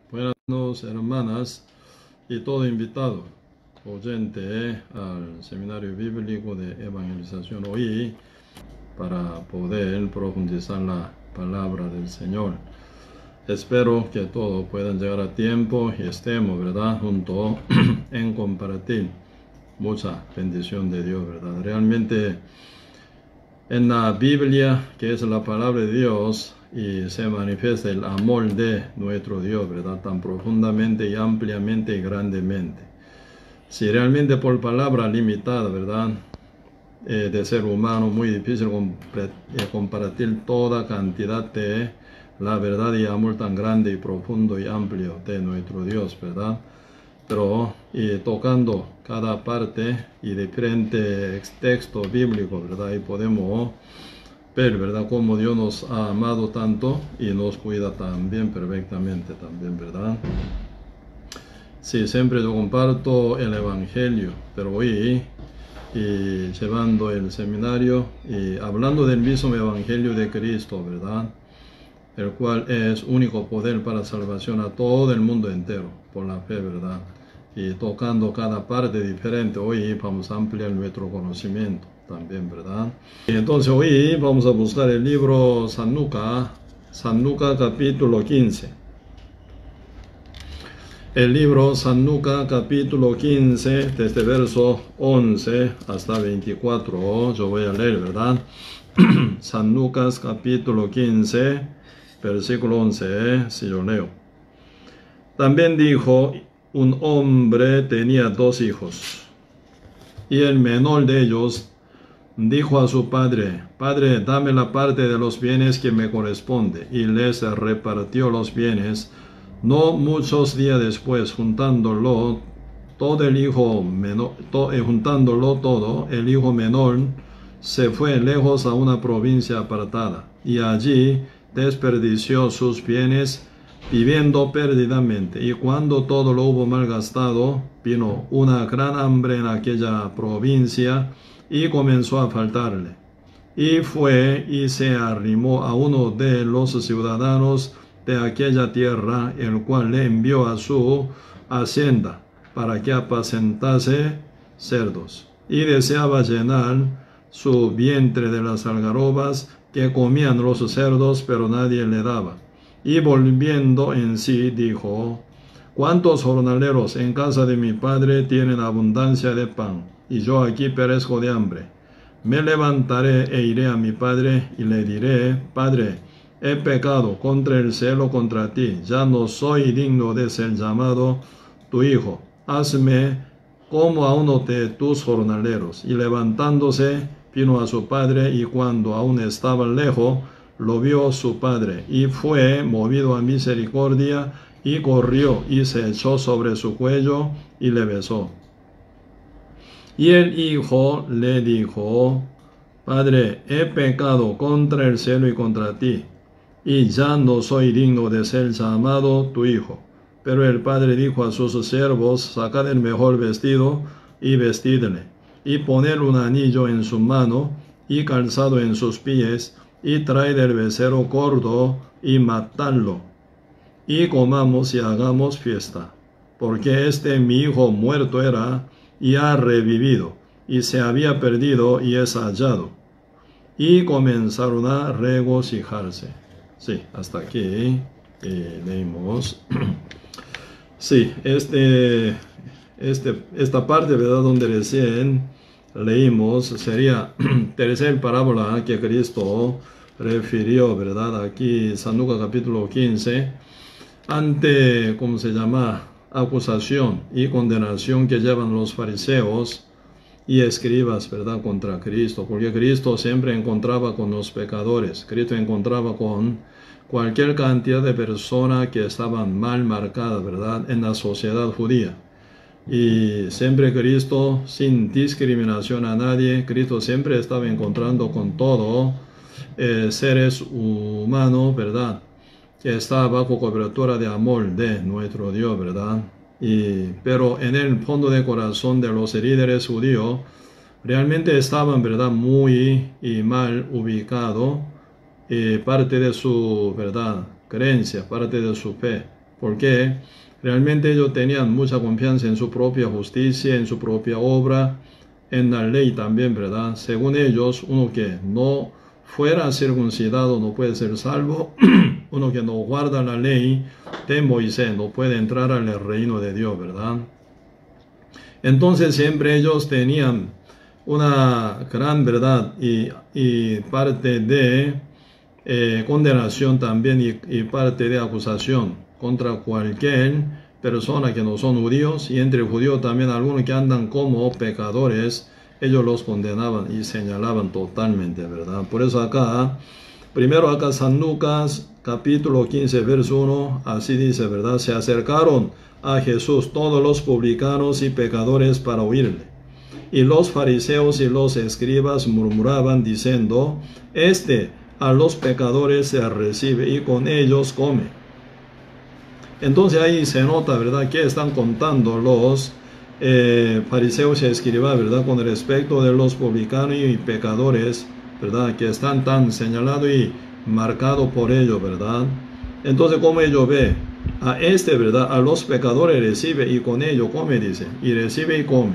Buenas hermanas y todo invitado, oyente al seminario bíblico de evangelización hoy para poder profundizar la palabra del Señor. Espero que todos puedan llegar a tiempo y estemos, ¿verdad?, juntos en compartir mucha bendición de Dios, ¿verdad? Realmente en la Biblia, que es la palabra de Dios, y se manifiesta el amor de nuestro Dios, ¿verdad?, tan profundamente y ampliamente y grandemente. Si realmente por palabra limitada, ¿verdad?, de ser humano, muy difícil compartir toda cantidad de la verdad y amor tan grande y profundo y amplio de nuestro Dios, ¿verdad? Pero tocando cada parte y diferentes textos bíblicos, ¿verdad? Y podemos ver, ¿verdad?, cómo Dios nos ha amado tanto y nos cuida también perfectamente también, ¿verdad? Sí, siempre yo comparto el Evangelio, pero hoy llevando el seminario y hablando del mismo Evangelio de Cristo, ¿verdad?, el cual es único poder para salvación a todo el mundo entero, por la fe, ¿verdad? Y tocando cada parte diferente, hoy vamos a ampliar nuestro conocimiento también, ¿verdad? Y entonces hoy vamos a buscar el libro San Lucas capítulo 15. El libro San Lucas capítulo 15, desde verso 11 hasta 24, yo voy a leer, ¿verdad? San Lucas capítulo 15, versículo 11, si yo leo. También dijo: un hombre tenía 2 hijos, y el menor de ellos dijo a su padre: Padre, dame la parte de los bienes que me corresponde, y les repartió los bienes. No muchos días después, juntándolo todo, el hijo menor se fue lejos a una provincia apartada, y allí desperdició sus bienes viviendo perdidamente. Y cuando todo lo hubo malgastado, vino una gran hambre en aquella provincia y comenzó a faltarle. Y fue y se arrimó a uno de los ciudadanos de aquella tierra, el cual le envió a su hacienda para que apacentase cerdos. Y deseaba llenar su vientre de las algarrobas que comían los cerdos, pero nadie le daba. Y volviendo en sí, dijo: ¿cuántos jornaleros en casa de mi padre tienen abundancia de pan, y yo aquí perezco de hambre? Me levantaré e iré a mi padre y le diré: Padre, he pecado contra el cielo, contra ti, ya no soy digno de ser llamado tu hijo. Hazme como a uno de tus jornaleros. Y levantándose, vino a su padre, y cuando aún estaba lejos, lo vio su padre, y fue movido a misericordia, y corrió y se echó sobre su cuello y le besó. Y el hijo le dijo: Padre, he pecado contra el cielo y contra ti, y ya no soy digno de ser llamado tu hijo. Pero el padre dijo a sus siervos: sacad el mejor vestido y vestidle, y poned un anillo en su mano y calzado en sus pies, y traed el becerro gordo y matadlo, y comamos y hagamos fiesta, porque mi hijo muerto era y ha revivido, y se había perdido y es hallado. Y comenzaron a regocijarse. Sí, hasta aquí leímos. Sí, esta parte, ¿verdad?, donde recién leímos, sería tercera parábola que Cristo refirió, ¿verdad? Aquí, San Lucas capítulo 15, ante, ¿cómo se llama?, acusación y condenación que llevan los fariseos y escribas, ¿verdad?, contra Cristo, porque Cristo siempre encontraba con los pecadores. Cristo encontraba con cualquier cantidad de personas que estaban mal marcadas, ¿verdad?, en la sociedad judía. Y siempre Cristo, sin discriminación a nadie, Cristo siempre estaba encontrando con todo seres humanos, ¿verdad?, que está bajo cobertura de amor de nuestro Dios, ¿verdad? Pero en el fondo de corazón de los líderes judíos, realmente estaban, ¿verdad?, muy mal ubicados, parte de su, ¿verdad?, creencia, parte de su fe. Porque realmente ellos tenían mucha confianza en su propia justicia, en su propia obra, en la ley también, ¿verdad? Según ellos, uno que no fuera circuncidado no puede ser salvo. Uno que no guarda la ley de Moisés no puede entrar al reino de Dios, ¿verdad? Entonces siempre ellos tenían una gran verdad y parte de condenación también y parte de acusación contra cualquier persona que no son judíos, y entre judíos también algunos que andan como pecadores, ellos los condenaban y señalaban totalmente, ¿verdad? Por eso acá, primero acá San Lucas capítulo 15 verso 1, así dice, ¿verdad? Se acercaron a Jesús todos los publicanos y pecadores para oírle. Y los fariseos y los escribas murmuraban diciendo, este a los pecadores se recibe y con ellos come. Entonces ahí se nota, ¿verdad?, que están contando los fariseos y escribas, ¿verdad?, con respecto de los publicanos y pecadores, ¿verdad?, que están tan señalados y marcados por ellos, ¿verdad? Entonces, como ellos ven a este, ¿verdad?, a los pecadores recibe y con ellos come, dice, y recibe y come,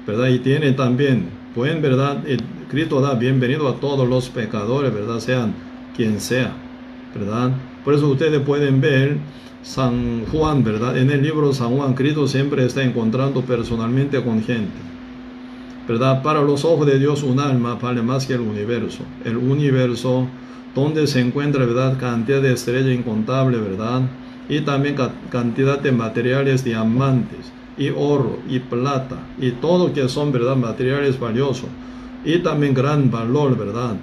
¿verdad? Y tiene también, pues, ¿verdad?, Cristo da bienvenido a todos los pecadores, ¿verdad?, sean quien sea, ¿verdad? Por eso ustedes pueden ver San Juan, ¿verdad? En el libro de San Juan, Cristo siempre está encontrando personalmente con gente, ¿verdad? Para los ojos de Dios un alma vale más que el universo. El universo donde se encuentra, ¿verdad?, cantidad de estrellas incontable, ¿verdad? Y también cantidad de materiales, diamantes y oro y plata y todo que son, ¿verdad?, materiales valiosos y también gran valor, ¿verdad?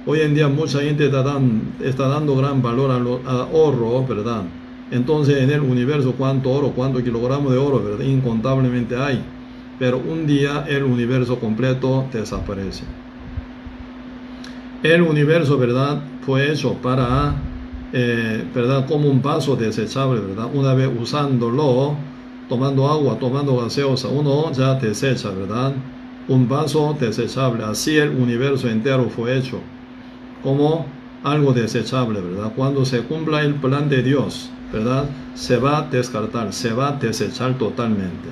Hoy en día mucha gente está dando gran valor a oro, ¿verdad? Entonces en el universo cuánto oro, cuántos kilogramos de oro, ¿verdad?, incontablemente hay. Pero un día el universo completo desaparece. El universo, ¿verdad?, fue hecho para, ¿verdad?, como un vaso desechable, ¿verdad? Una vez usándolo, tomando agua, tomando gaseosa, uno ya desecha, ¿verdad? Un vaso desechable. Así el universo entero fue hecho como algo desechable, ¿verdad? Cuando se cumpla el plan de Dios, ¿verdad?, se va a descartar, se va a desechar totalmente.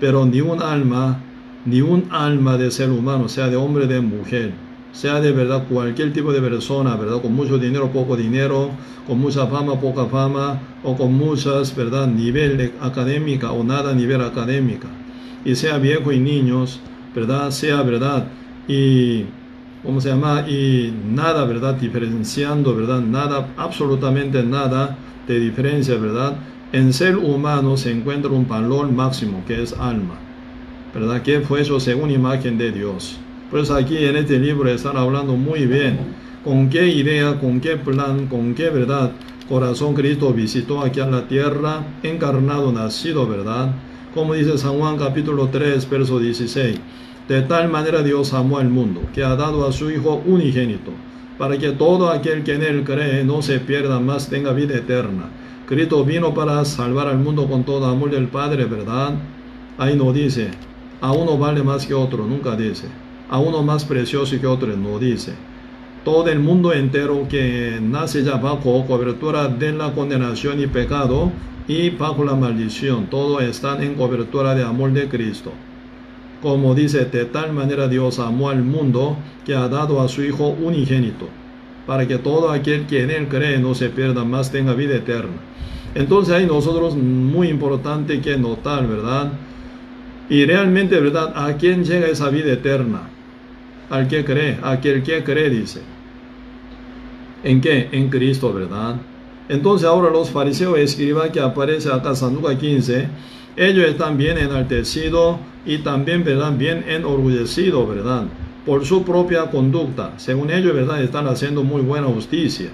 Pero ni un alma de ser humano, sea de hombre, de mujer, sea de verdad cualquier tipo de persona, ¿verdad?, con mucho dinero, poco dinero, con mucha fama, poca fama, o con muchas, ¿verdad?, nivel académica o nada nivel académica, y sea viejo y niños, ¿verdad?, sea, ¿verdad?, y ¿cómo se llama? Y nada, ¿verdad?, diferenciando, ¿verdad?, nada, absolutamente nada de diferencia, ¿verdad? En ser humano se encuentra un valor máximo que es alma, ¿verdad?, que fue hecho según imagen de Dios. Por eso aquí en este libro están hablando muy bien con qué idea, con qué plan, con qué, ¿verdad?, corazón Cristo visitó aquí a la tierra, encarnado, nacido, ¿verdad? Como dice San Juan capítulo 3, verso 16. De tal manera Dios amó al mundo, que ha dado a su Hijo unigénito, para que todo aquel que en él cree no se pierda, mas tenga vida eterna. Cristo vino para salvar al mundo con todo amor del Padre, ¿verdad? Ahí no dice, a uno vale más que otro, nunca dice. A uno más precioso que otro, no dice. Todo el mundo entero que nace ya bajo cobertura de la condenación y pecado y bajo la maldición, todos están en cobertura de amor de Cristo. Como dice, de tal manera Dios amó al mundo que ha dado a su Hijo unigénito, para que todo aquel que en él cree no se pierda, más tenga vida eterna. Entonces hay nosotros muy importante que notar, ¿verdad? Y realmente, ¿verdad?, ¿a quién llega esa vida eterna? Al que cree, aquel que cree, dice. ¿En qué? En Cristo, ¿verdad? Entonces ahora los fariseos escriban que aparece acá San Lucas 15, ellos están bien enaltecidos y también, ¿verdad?, bien enorgullecidos, ¿verdad?, por su propia conducta. Según ellos, ¿verdad?, están haciendo muy buena justicia.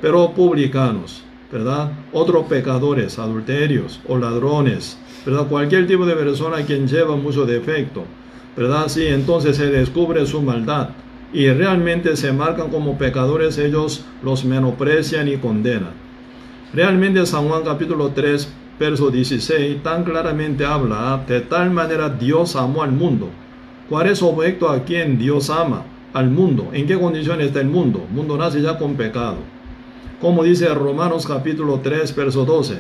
Pero publicanos, ¿verdad?, otros pecadores, adulterios o ladrones, ¿verdad?, cualquier tipo de persona quien lleva mucho defecto, ¿verdad?, sí, entonces se descubre su maldad y realmente se marcan como pecadores, ellos los menosprecian y condenan. Realmente San Juan capítulo 3, verso 16, tan claramente habla, de tal manera Dios amó al mundo. ¿Cuál es el objeto a quien Dios ama? Al mundo. ¿En qué condición está el mundo? El mundo nace ya con pecado. Como dice Romanos capítulo 3, verso 12,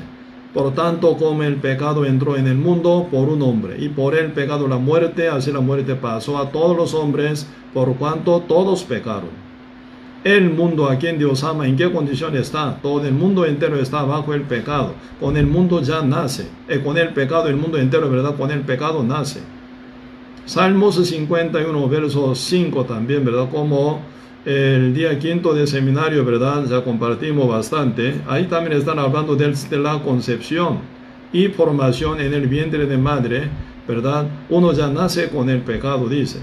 Por tanto, como el pecado entró en el mundo por un hombre, y por el pecado la muerte, así la muerte pasó a todos los hombres, por cuanto todos pecaron. El mundo a quien Dios ama, ¿en qué condición está? Todo el mundo entero está bajo el pecado. Con el mundo ya nace. Con el pecado, el mundo entero, ¿verdad? Con el pecado nace. Salmos 51, verso 5 también, ¿verdad? Como el día quinto de seminario, ¿verdad? Ya compartimos bastante. Ahí también están hablando de la concepción y formación en el vientre de madre, ¿verdad? Uno ya nace con el pecado, dice,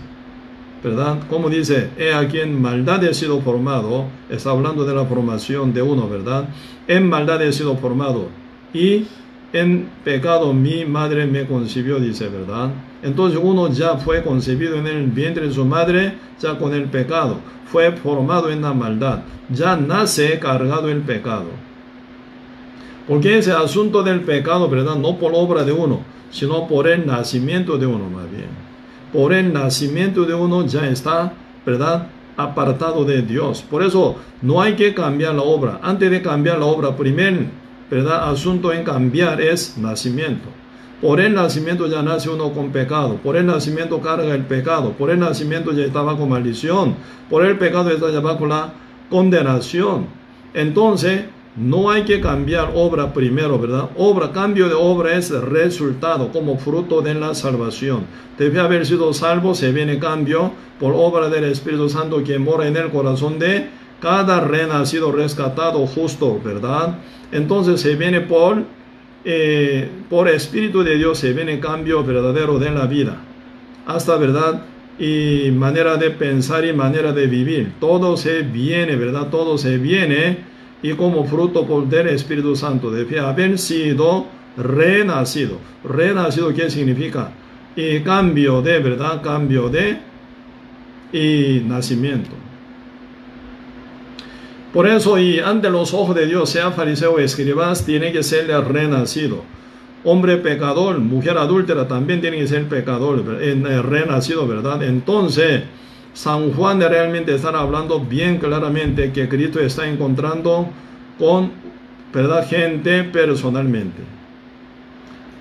¿verdad? Como dice, he aquí en maldad he sido formado. Está hablando de la formación de uno, ¿verdad? En maldad he sido formado y en pecado mi madre me concibió, dice, ¿verdad? Entonces uno ya fue concebido en el vientre de su madre, ya con el pecado. Fue formado en la maldad. Ya nace cargado el pecado. Porque ese asunto del pecado, ¿verdad? No por obra de uno, sino por el nacimiento de uno, más bien. Por el nacimiento de uno ya está, ¿verdad? Apartado de Dios. Por eso no hay que cambiar la obra. Antes de cambiar la obra, primer, ¿verdad? Asunto en cambiar es nacimiento. Por el nacimiento ya nace uno con pecado. Por el nacimiento carga el pecado. Por el nacimiento ya está bajo maldición. Por el pecado está ya bajo la condenación. Entonces, no hay que cambiar obra primero, ¿verdad? Cambio de obra es resultado como fruto de la salvación. Debe haber sido salvo, se viene cambio por obra del Espíritu Santo que mora en el corazón de cada renacido, rescatado, justo, ¿verdad? Entonces se viene por Espíritu de Dios, se viene cambio verdadero de la vida. Hasta, ¿verdad? Y manera de pensar y manera de vivir. Todo se viene, ¿verdad? Todo se viene. Y como fruto del Espíritu Santo debe haber sido renacido. ¿Renacido qué significa? Y cambio de, ¿verdad? Cambio de y nacimiento. Por eso, y ante los ojos de Dios, sea fariseo o escribas, tiene que ser renacido. Hombre pecador, mujer adúltera, también tiene que ser pecador, renacido, ¿verdad? Entonces, San Juan realmente está hablando bien claramente que Cristo está encontrando con, ¿verdad?, gente personalmente.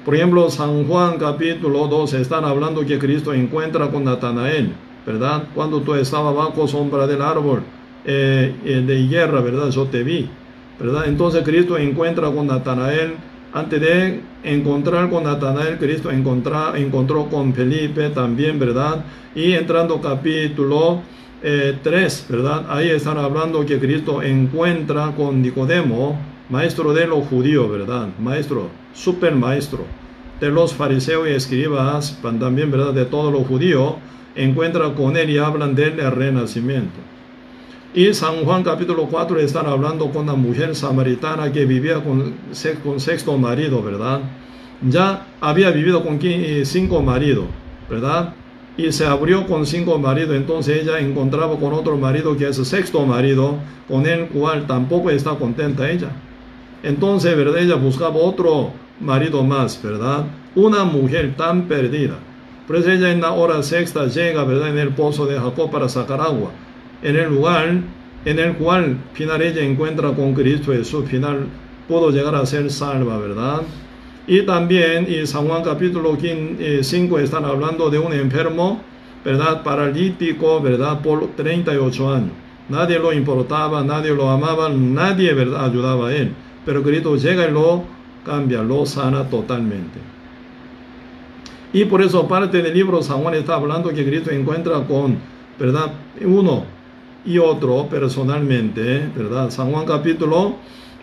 Por ejemplo, San Juan capítulo 2 están hablando que Cristo encuentra con Natanael, ¿verdad? Cuando tú estabas bajo sombra del árbol de higuera, ¿verdad? Yo te vi, ¿verdad? Entonces Cristo encuentra con Natanael. Antes de encontrar con Natanael, Cristo encontró con Felipe también, ¿verdad? Y entrando capítulo 3, ¿verdad? Ahí están hablando que Cristo encuentra con Nicodemo, maestro de los judíos, ¿verdad? Maestro, super maestro de los fariseos y escribas, también, ¿verdad? De todos los judíos, encuentra con él y hablan del renacimiento. Y San Juan capítulo 4 están hablando con una mujer samaritana que vivía con sexto marido, ¿verdad? Ya había vivido con 5 maridos, ¿verdad? Y se abrió con 5 maridos, entonces ella encontraba con otro marido que es el sexto marido, con el cual tampoco está contenta ella. Entonces, ¿verdad? Ella buscaba otro marido más, ¿verdad? Una mujer tan perdida. Por eso ella en la hora sexta llega, ¿verdad? En el pozo de Jacob para sacar agua. En el lugar en el cual final ella encuentra con Cristo Jesús, final pudo llegar a ser salva, ¿verdad? Y también en San Juan capítulo 5 están hablando de un enfermo, ¿verdad? Paralítico, ¿verdad? Por 38 años. Nadie lo importaba, nadie lo amaba, nadie, ¿verdad?, ayudaba a él. Pero Cristo llega y lo cambia, lo sana totalmente. Y por eso parte del libro San Juan está hablando que Cristo encuentra con, ¿verdad?, uno y otro personalmente, ¿verdad? San Juan capítulo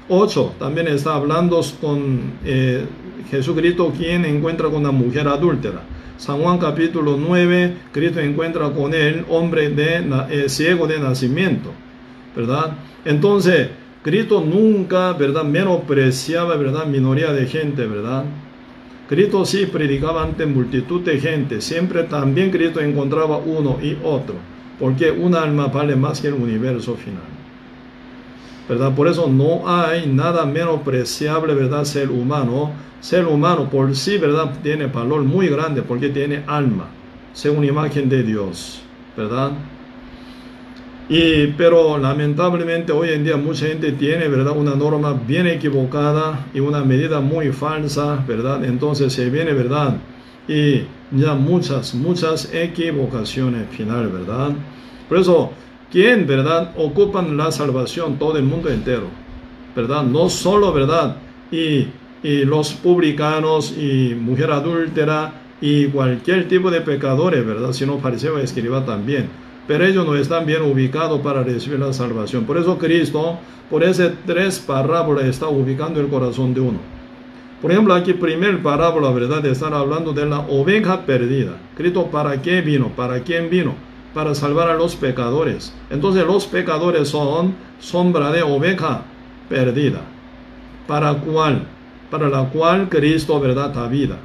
8 también está hablando con Jesucristo, quien encuentra con una mujer adúltera. San Juan capítulo 9, Cristo encuentra con él, hombre ciego de nacimiento, ¿verdad? Entonces, Cristo nunca, ¿verdad?, menospreciaba, ¿verdad?, minoría de gente, ¿verdad? Cristo sí predicaba ante multitud de gente. Siempre también Cristo encontraba uno y otro, porque un alma vale más que el universo final, ¿verdad? Por eso no hay nada menospreciable, ¿verdad? Ser humano por sí, ¿verdad?, tiene valor muy grande porque tiene alma, según imagen de Dios, ¿verdad? Pero lamentablemente hoy en día mucha gente tiene, ¿verdad?, una norma bien equivocada y una medida muy falsa, ¿verdad? Entonces se viene, ¿verdad?, y ya muchas equivocaciones final, ¿verdad? Por eso, ¿quién, verdad, ocupan la salvación? Todo el mundo entero, ¿verdad? No solo, ¿verdad?, y los publicanos y mujer adúltera y cualquier tipo de pecadores, ¿verdad?, sino fariseo y escriba también. Pero ellos no están bien ubicados para recibir la salvación. Por eso Cristo, por esas 3 parábolas, está ubicando el corazón de uno. Por ejemplo, aquí primer parábola, ¿verdad?, están hablando de la oveja perdida. Cristo, ¿para qué vino? ¿Para quién vino? Para salvar a los pecadores. Entonces los pecadores son sombra de oveja perdida. ¿Para la cual Cristo, ¿verdad?, da vida,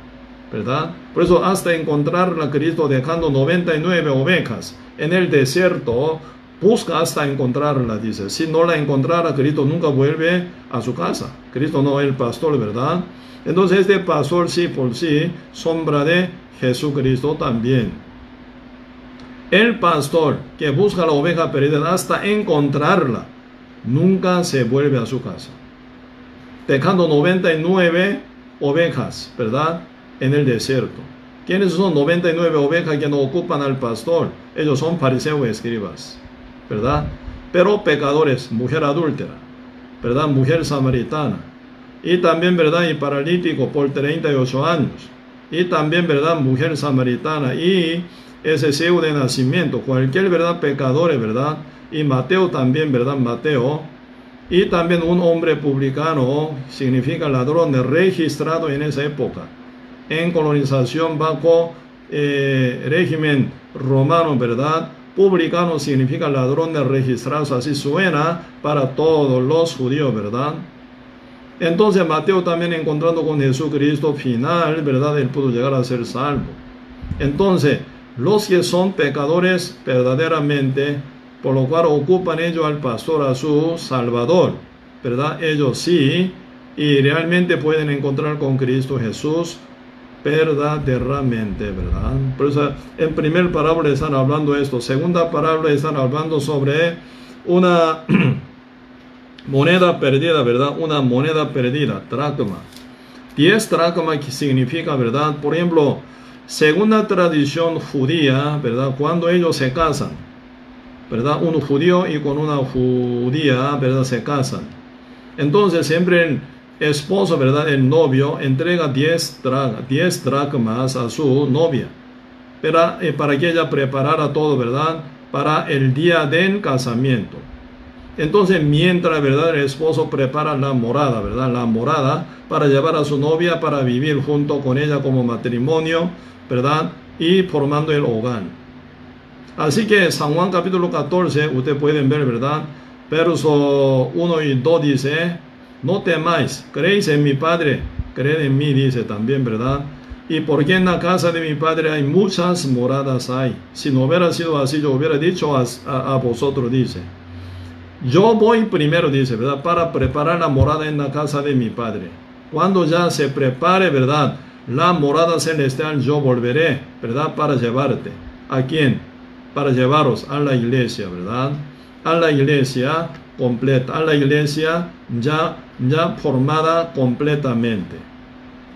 ¿verdad? Por eso hasta encontrar a Cristo dejando 99 ovejas en el desierto, busca hasta encontrarla, dice. Si no la encontrara, Cristo nunca vuelve a su casa. Cristo no es el pastor, ¿verdad? Entonces este pastor sí por sí, sombra de Jesucristo también. El pastor que busca la oveja perdida hasta encontrarla, nunca se vuelve a su casa, dejando 99 ovejas, ¿verdad?, en el desierto. ¿Quiénes son 99 ovejas que no ocupan al pastor? Ellos son fariseos y escribas, ¿verdad? Pero pecadores, mujer adúltera, ¿verdad?, mujer samaritana, y también, ¿verdad?, y paralítico por 38 años, y también, ¿verdad?, mujer samaritana, y ese ciego de nacimiento, cualquier, ¿verdad?, pecadores, ¿verdad?, y Mateo también, ¿verdad?, Mateo, y también un hombre publicano, significa ladrón registrado en esa época, en colonización bajo régimen romano, ¿verdad? Publicano significa ladrones registrados, así suena para todos los judíos, ¿verdad? Entonces Mateo también, encontrando con Jesucristo final, ¿verdad?, él pudo llegar a ser salvo. Entonces, los que son pecadores verdaderamente, por lo cual ocupan ellos al pastor, a su salvador, ¿verdad?, ellos sí, y realmente pueden encontrar con Cristo Jesús verdaderamente, ¿verdad? Por eso en primer parábola están hablando esto. Segunda parábola están hablando sobre una moneda perdida, ¿verdad? Una moneda perdida, dracma. 10 dracmas, que significa, ¿verdad? Por ejemplo, según la tradición judía, ¿verdad?, cuando ellos se casan, ¿verdad?, un judío y con una judía, ¿verdad?, se casan. Entonces siempre el esposo, ¿verdad?, el novio, entrega 10 dracmas a su novia, pero, para que ella preparara todo, ¿verdad?, para el día del casamiento. Entonces, mientras, ¿verdad?, el esposo prepara la morada, ¿verdad?, la morada para llevar a su novia para vivir junto con ella como matrimonio, ¿verdad?, y formando el hogar. Así que San Juan capítulo 14, ustedes pueden ver, ¿verdad?, verso 1 y 2 dice: no temáis, creéis en mi Padre, creed en mí, dice también, ¿verdad? Y porque en la casa de mi Padre hay muchas moradas hay. Si no hubiera sido así, yo hubiera dicho a vosotros, dice. Yo voy primero, dice, ¿verdad?, para preparar la morada en la casa de mi Padre. Cuando ya se prepare, ¿verdad?, la morada celestial, yo volveré, ¿verdad?, para llevarte. ¿A quién? Para llevaros a la iglesia, ¿verdad? A la iglesia completa, a la iglesia ya formada completamente.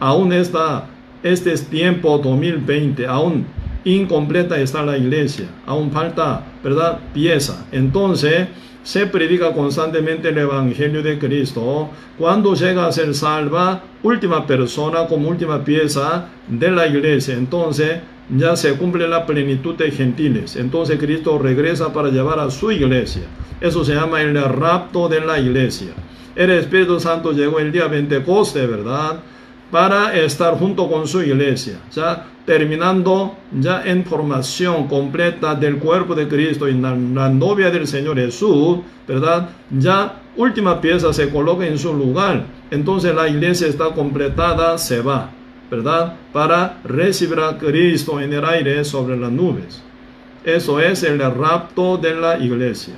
Aún este es tiempo 2020, aún incompleta está la iglesia, aún falta, ¿verdad?, pieza. Entonces se predica constantemente el evangelio de Cristo. Cuando llega a ser salva, última persona como última pieza de la iglesia, entonces ya se cumple la plenitud de gentiles. Entonces Cristo regresa para llevar a su iglesia. Eso se llama el rapto de la iglesia. El Espíritu Santo llegó el día Pentecostés, ¿verdad?, para estar junto con su iglesia, ya terminando ya en formación completa del cuerpo de Cristo y la novia del Señor Jesús, ¿verdad? Ya última pieza se coloca en su lugar. Entonces la iglesia está completada, se va, ¿verdad?, para recibir a Cristo en el aire sobre las nubes. Eso es el rapto de la iglesia,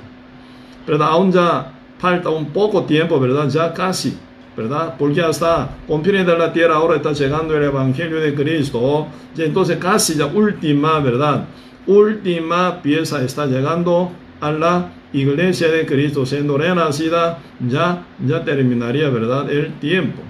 ¿verdad? Aún ya falta un poco tiempo, ¿verdad?, ya casi, ¿verdad?, porque hasta con fines de la tierra ahora está llegando el evangelio de Cristo. Y entonces casi la última, ¿verdad?, última pieza está llegando a la iglesia de Cristo siendo renacida, ya terminaría, ¿verdad?, el tiempo.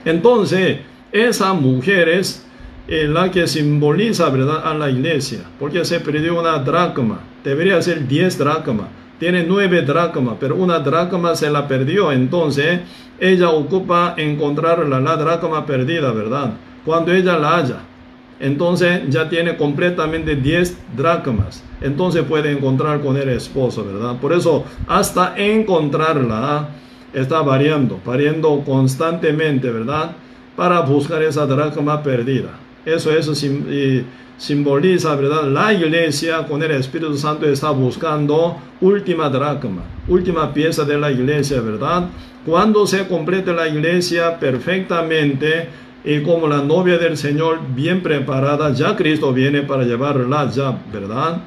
Entonces, esa mujer es la que simboliza, ¿verdad?, a la iglesia, porque se perdió una dracma, debería ser 10 dracmas, tiene 9 dracmas, pero una dracma se la perdió. Entonces ella ocupa encontrar la dracma perdida, ¿verdad? Cuando ella la haya, entonces ya tiene completamente 10 dracmas, entonces puede encontrar con el esposo, ¿verdad? Por eso hasta encontrarla está variando constantemente, ¿verdad?, para buscar esa dracma perdida. Eso simboliza, ¿verdad?, la iglesia con el Espíritu Santo está buscando última dracma, última pieza de la iglesia, ¿verdad? Cuando se complete la iglesia perfectamente y como la novia del Señor bien preparada, ya Cristo viene para llevarla ya, ¿verdad?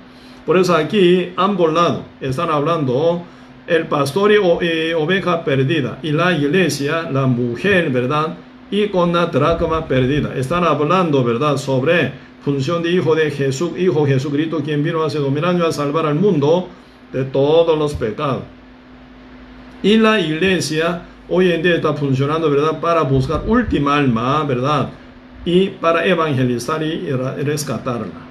Por eso aquí ambos lados están hablando el pastor y oveja perdida, y la iglesia, la mujer, ¿verdad?, y con la dracma perdida. Están hablando, ¿verdad?, sobre función de Hijo de Jesús, Hijo Jesucristo, quien vino hace 2000 años a salvar al mundo de todos los pecados. Y la iglesia hoy en día está funcionando, ¿verdad?, para buscar última alma, ¿verdad?, y para evangelizar y rescatarla.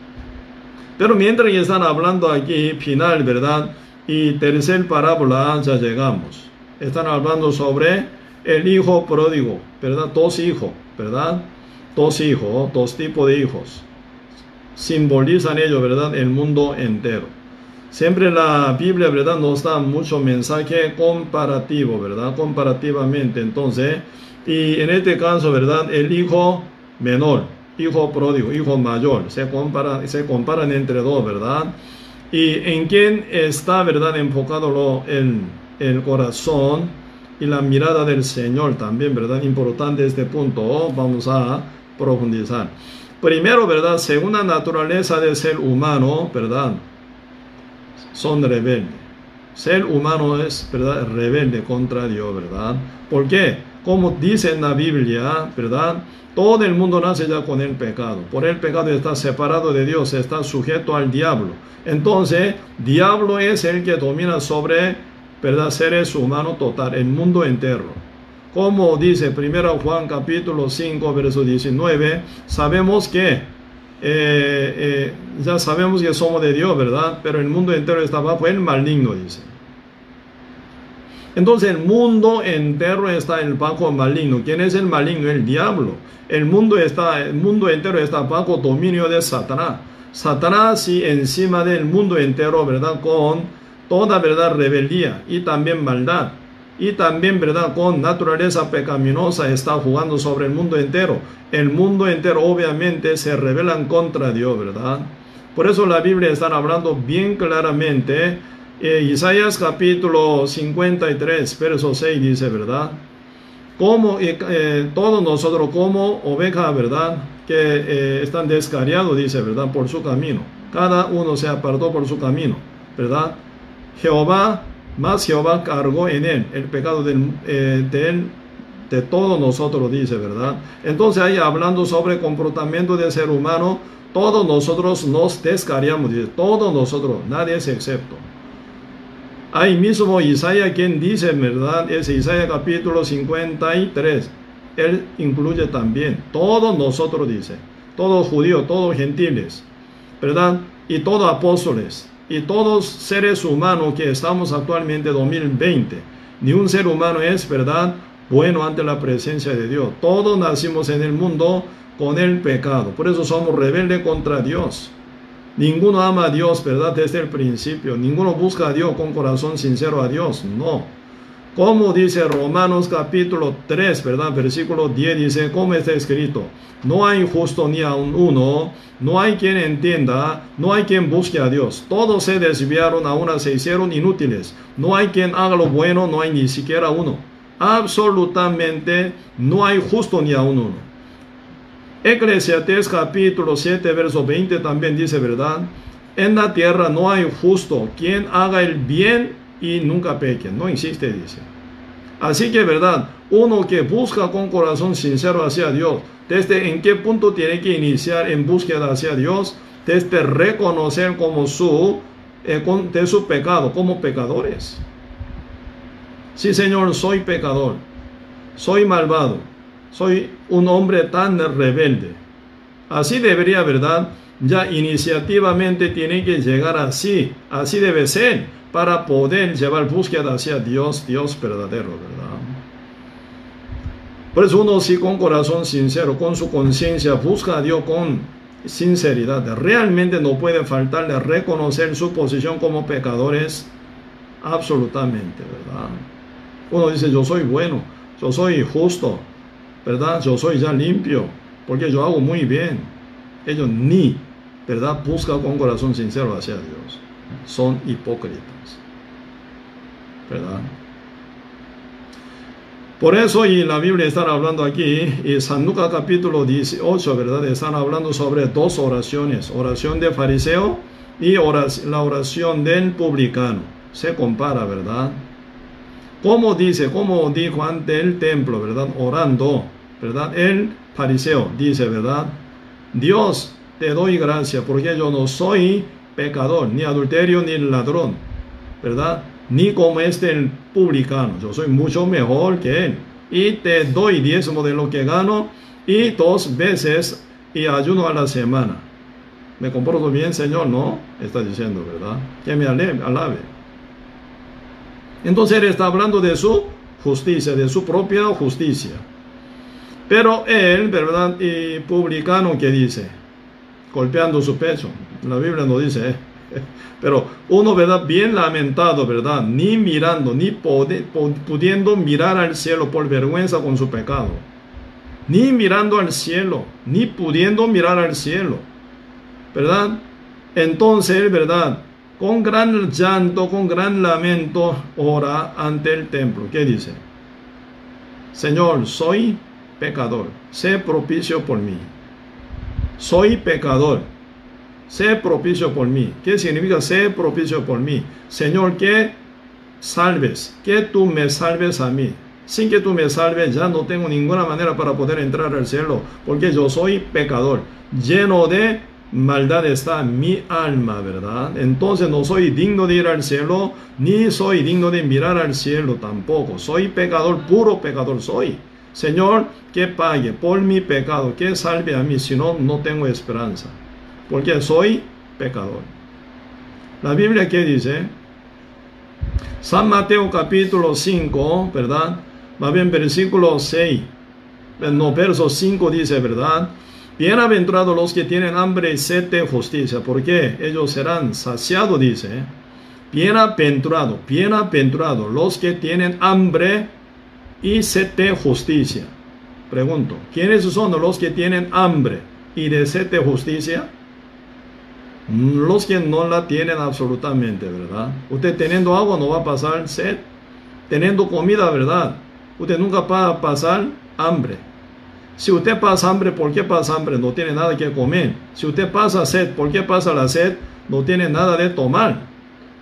Pero mientras están hablando aquí, final, ¿verdad?, y tercer parábola, ya llegamos. Están hablando sobre el hijo pródigo, ¿verdad? 2 hijos, ¿verdad? 2 hijos, 2 tipos de hijos. Simbolizan ellos, ¿verdad?, el mundo entero. Siempre la Biblia, ¿verdad?, nos da mucho mensaje comparativo, ¿verdad? Comparativamente. Entonces, y en este caso, ¿verdad?, el hijo menor, hijo pródigo, hijo mayor, se comparan entre dos, ¿verdad? Y en quién está, ¿verdad?, enfocado el corazón y la mirada del Señor también, ¿verdad? Importante este punto, vamos a profundizar. Primero, ¿verdad?, según la naturaleza del ser humano, ¿verdad?, son rebeldes. Ser humano es, ¿verdad?, rebelde contra Dios, ¿verdad? ¿Por qué? Como dice en la Biblia, ¿verdad?, todo el mundo nace ya con el pecado. Por el pecado está separado de Dios, está sujeto al diablo. Entonces, diablo es el que domina sobre, ¿verdad?, seres humanos total, el mundo entero. Como dice 1 Juan capítulo 5, verso 19, sabemos que, ya sabemos que somos de Dios, ¿verdad? Pero el mundo entero está bajo el maligno, dice. Entonces el mundo entero está bajo el maligno. ¿Quién es el maligno? El diablo. El mundo entero está bajo dominio de Satanás. Satanás sí encima del mundo entero, ¿verdad?, con toda, ¿verdad?, rebeldía y también maldad. Y también, ¿verdad?, con naturaleza pecaminosa está jugando sobre el mundo entero. El mundo entero obviamente se rebelan contra Dios, ¿verdad? Por eso la Biblia está hablando bien claramente. Isaías capítulo 53, verso 6 dice, ¿verdad?, como todos nosotros como ovejas, ¿verdad?, que están descarriados, dice, ¿verdad?, por su camino. Cada uno se apartó por su camino, ¿verdad? Jehová cargó en él el pecado de todos nosotros, dice, ¿verdad? Entonces ahí hablando sobre comportamiento del ser humano, todos nosotros nos descarriamos, dice, todos nosotros, nadie es excepto. Ahí mismo Isaías quien dice, ¿verdad?, es Isaías capítulo 53, él incluye también, todos nosotros, dice, todos judíos, todos gentiles, ¿verdad?, y todos apóstoles, y todos seres humanos que estamos actualmente en 2020. Ni un ser humano es, ¿verdad?, bueno ante la presencia de Dios. Todos nacimos en el mundo con el pecado, por eso somos rebeldes contra Dios. Ninguno ama a Dios, ¿verdad?, desde el principio. Ninguno busca a Dios con corazón sincero a Dios, no. Como dice Romanos capítulo 3, ¿verdad?, versículo 10 dice, como está escrito, no hay justo ni aun uno, no hay quien entienda, no hay quien busque a Dios. Todos se desviaron, a una se hicieron inútiles. No hay quien haga lo bueno, no hay ni siquiera uno. Absolutamente no hay justo ni aun uno. Eclesiastés capítulo 7, verso 20 también dice, ¿verdad?, en la tierra no hay justo quien haga el bien y nunca peque. No existe, dice. Así que, ¿verdad?, uno que busca con corazón sincero hacia Dios, ¿desde en qué punto tiene que iniciar en búsqueda hacia Dios? Desde reconocer como su de su pecado como pecadores. Sí, Señor, soy pecador, soy malvado, soy un hombre tan rebelde. Así debería, ¿verdad? Ya iniciativamente tiene que llegar así debe ser, para poder llevar búsqueda hacia Dios, Dios verdadero, ¿verdad? Por eso uno sí con corazón sincero, con su conciencia, busca a Dios con sinceridad. Realmente no puede faltarle reconocer su posición como pecadores, absolutamente, ¿verdad? Uno dice, yo soy bueno, yo soy justo, ¿verdad? Yo soy ya limpio, porque yo hago muy bien. Ellos ni, ¿verdad?, buscan con corazón sincero hacia Dios. Son hipócritas, ¿verdad? Por eso, y la Biblia está hablando aquí, y San Lucas capítulo 18, ¿verdad? Están hablando sobre dos oraciones, oración del fariseo y la oración del publicano. Se compara, ¿verdad? Como dijo ante el templo, ¿verdad? Orando, ¿verdad? El fariseo dice, ¿verdad? Dios, te doy gracias porque yo no soy pecador, ni adulterio, ni ladrón, ¿verdad? Ni como el publicano, yo soy mucho mejor que él. Y te doy diezmo de lo que gano y 2 veces y ayuno a la semana. ¿Me comporto bien, Señor? No, está diciendo, ¿verdad? Que me alabe. Entonces él está hablando de su justicia, de su propia justicia. Pero él, ¿verdad? Y publicano, ¿qué dice? Golpeando su pecho. La Biblia no dice, pero uno, ¿verdad? Bien lamentado, ¿verdad? Ni mirando, ni pudiendo mirar al cielo por vergüenza con su pecado. Ni mirando al cielo, ni pudiendo mirar al cielo, ¿verdad? Entonces, ¿verdad? Con gran llanto, con gran lamento, ora ante el templo. ¿Qué dice? Señor, soy pecador, sé propicio por mí. Soy pecador, sé propicio por mí. ¿Qué significa sé propicio por mí? Señor, que salves, que tú me salves a mí. Sin que tú me salves, ya no tengo ninguna manera para poder entrar al cielo, porque yo soy pecador, lleno de maldad está mi alma, ¿verdad? Entonces no soy digno de ir al cielo, ni soy digno de mirar al cielo tampoco. Soy pecador, puro pecador soy. Señor, que pague por mi pecado, que salve a mí, si no, no tengo esperanza, porque soy pecador. La Biblia, ¿qué dice? San Mateo capítulo 5, ¿verdad? Va bien, versículo 6, no, verso 5 dice, ¿verdad? Bienaventurados los que tienen hambre y sed de justicia, porque ellos serán saciados, dice. Bienaventurados los que tienen hambre y sed de justicia. Pregunto, ¿quiénes son los que tienen hambre y de sed de justicia? Los que no la tienen absolutamente, ¿verdad? Usted teniendo agua no va a pasar sed. Teniendo comida, ¿verdad? Usted nunca va a pasar hambre. Si usted pasa hambre, ¿por qué pasa hambre? No tiene nada que comer. Si usted pasa sed, ¿por qué pasa la sed? No tiene nada de tomar.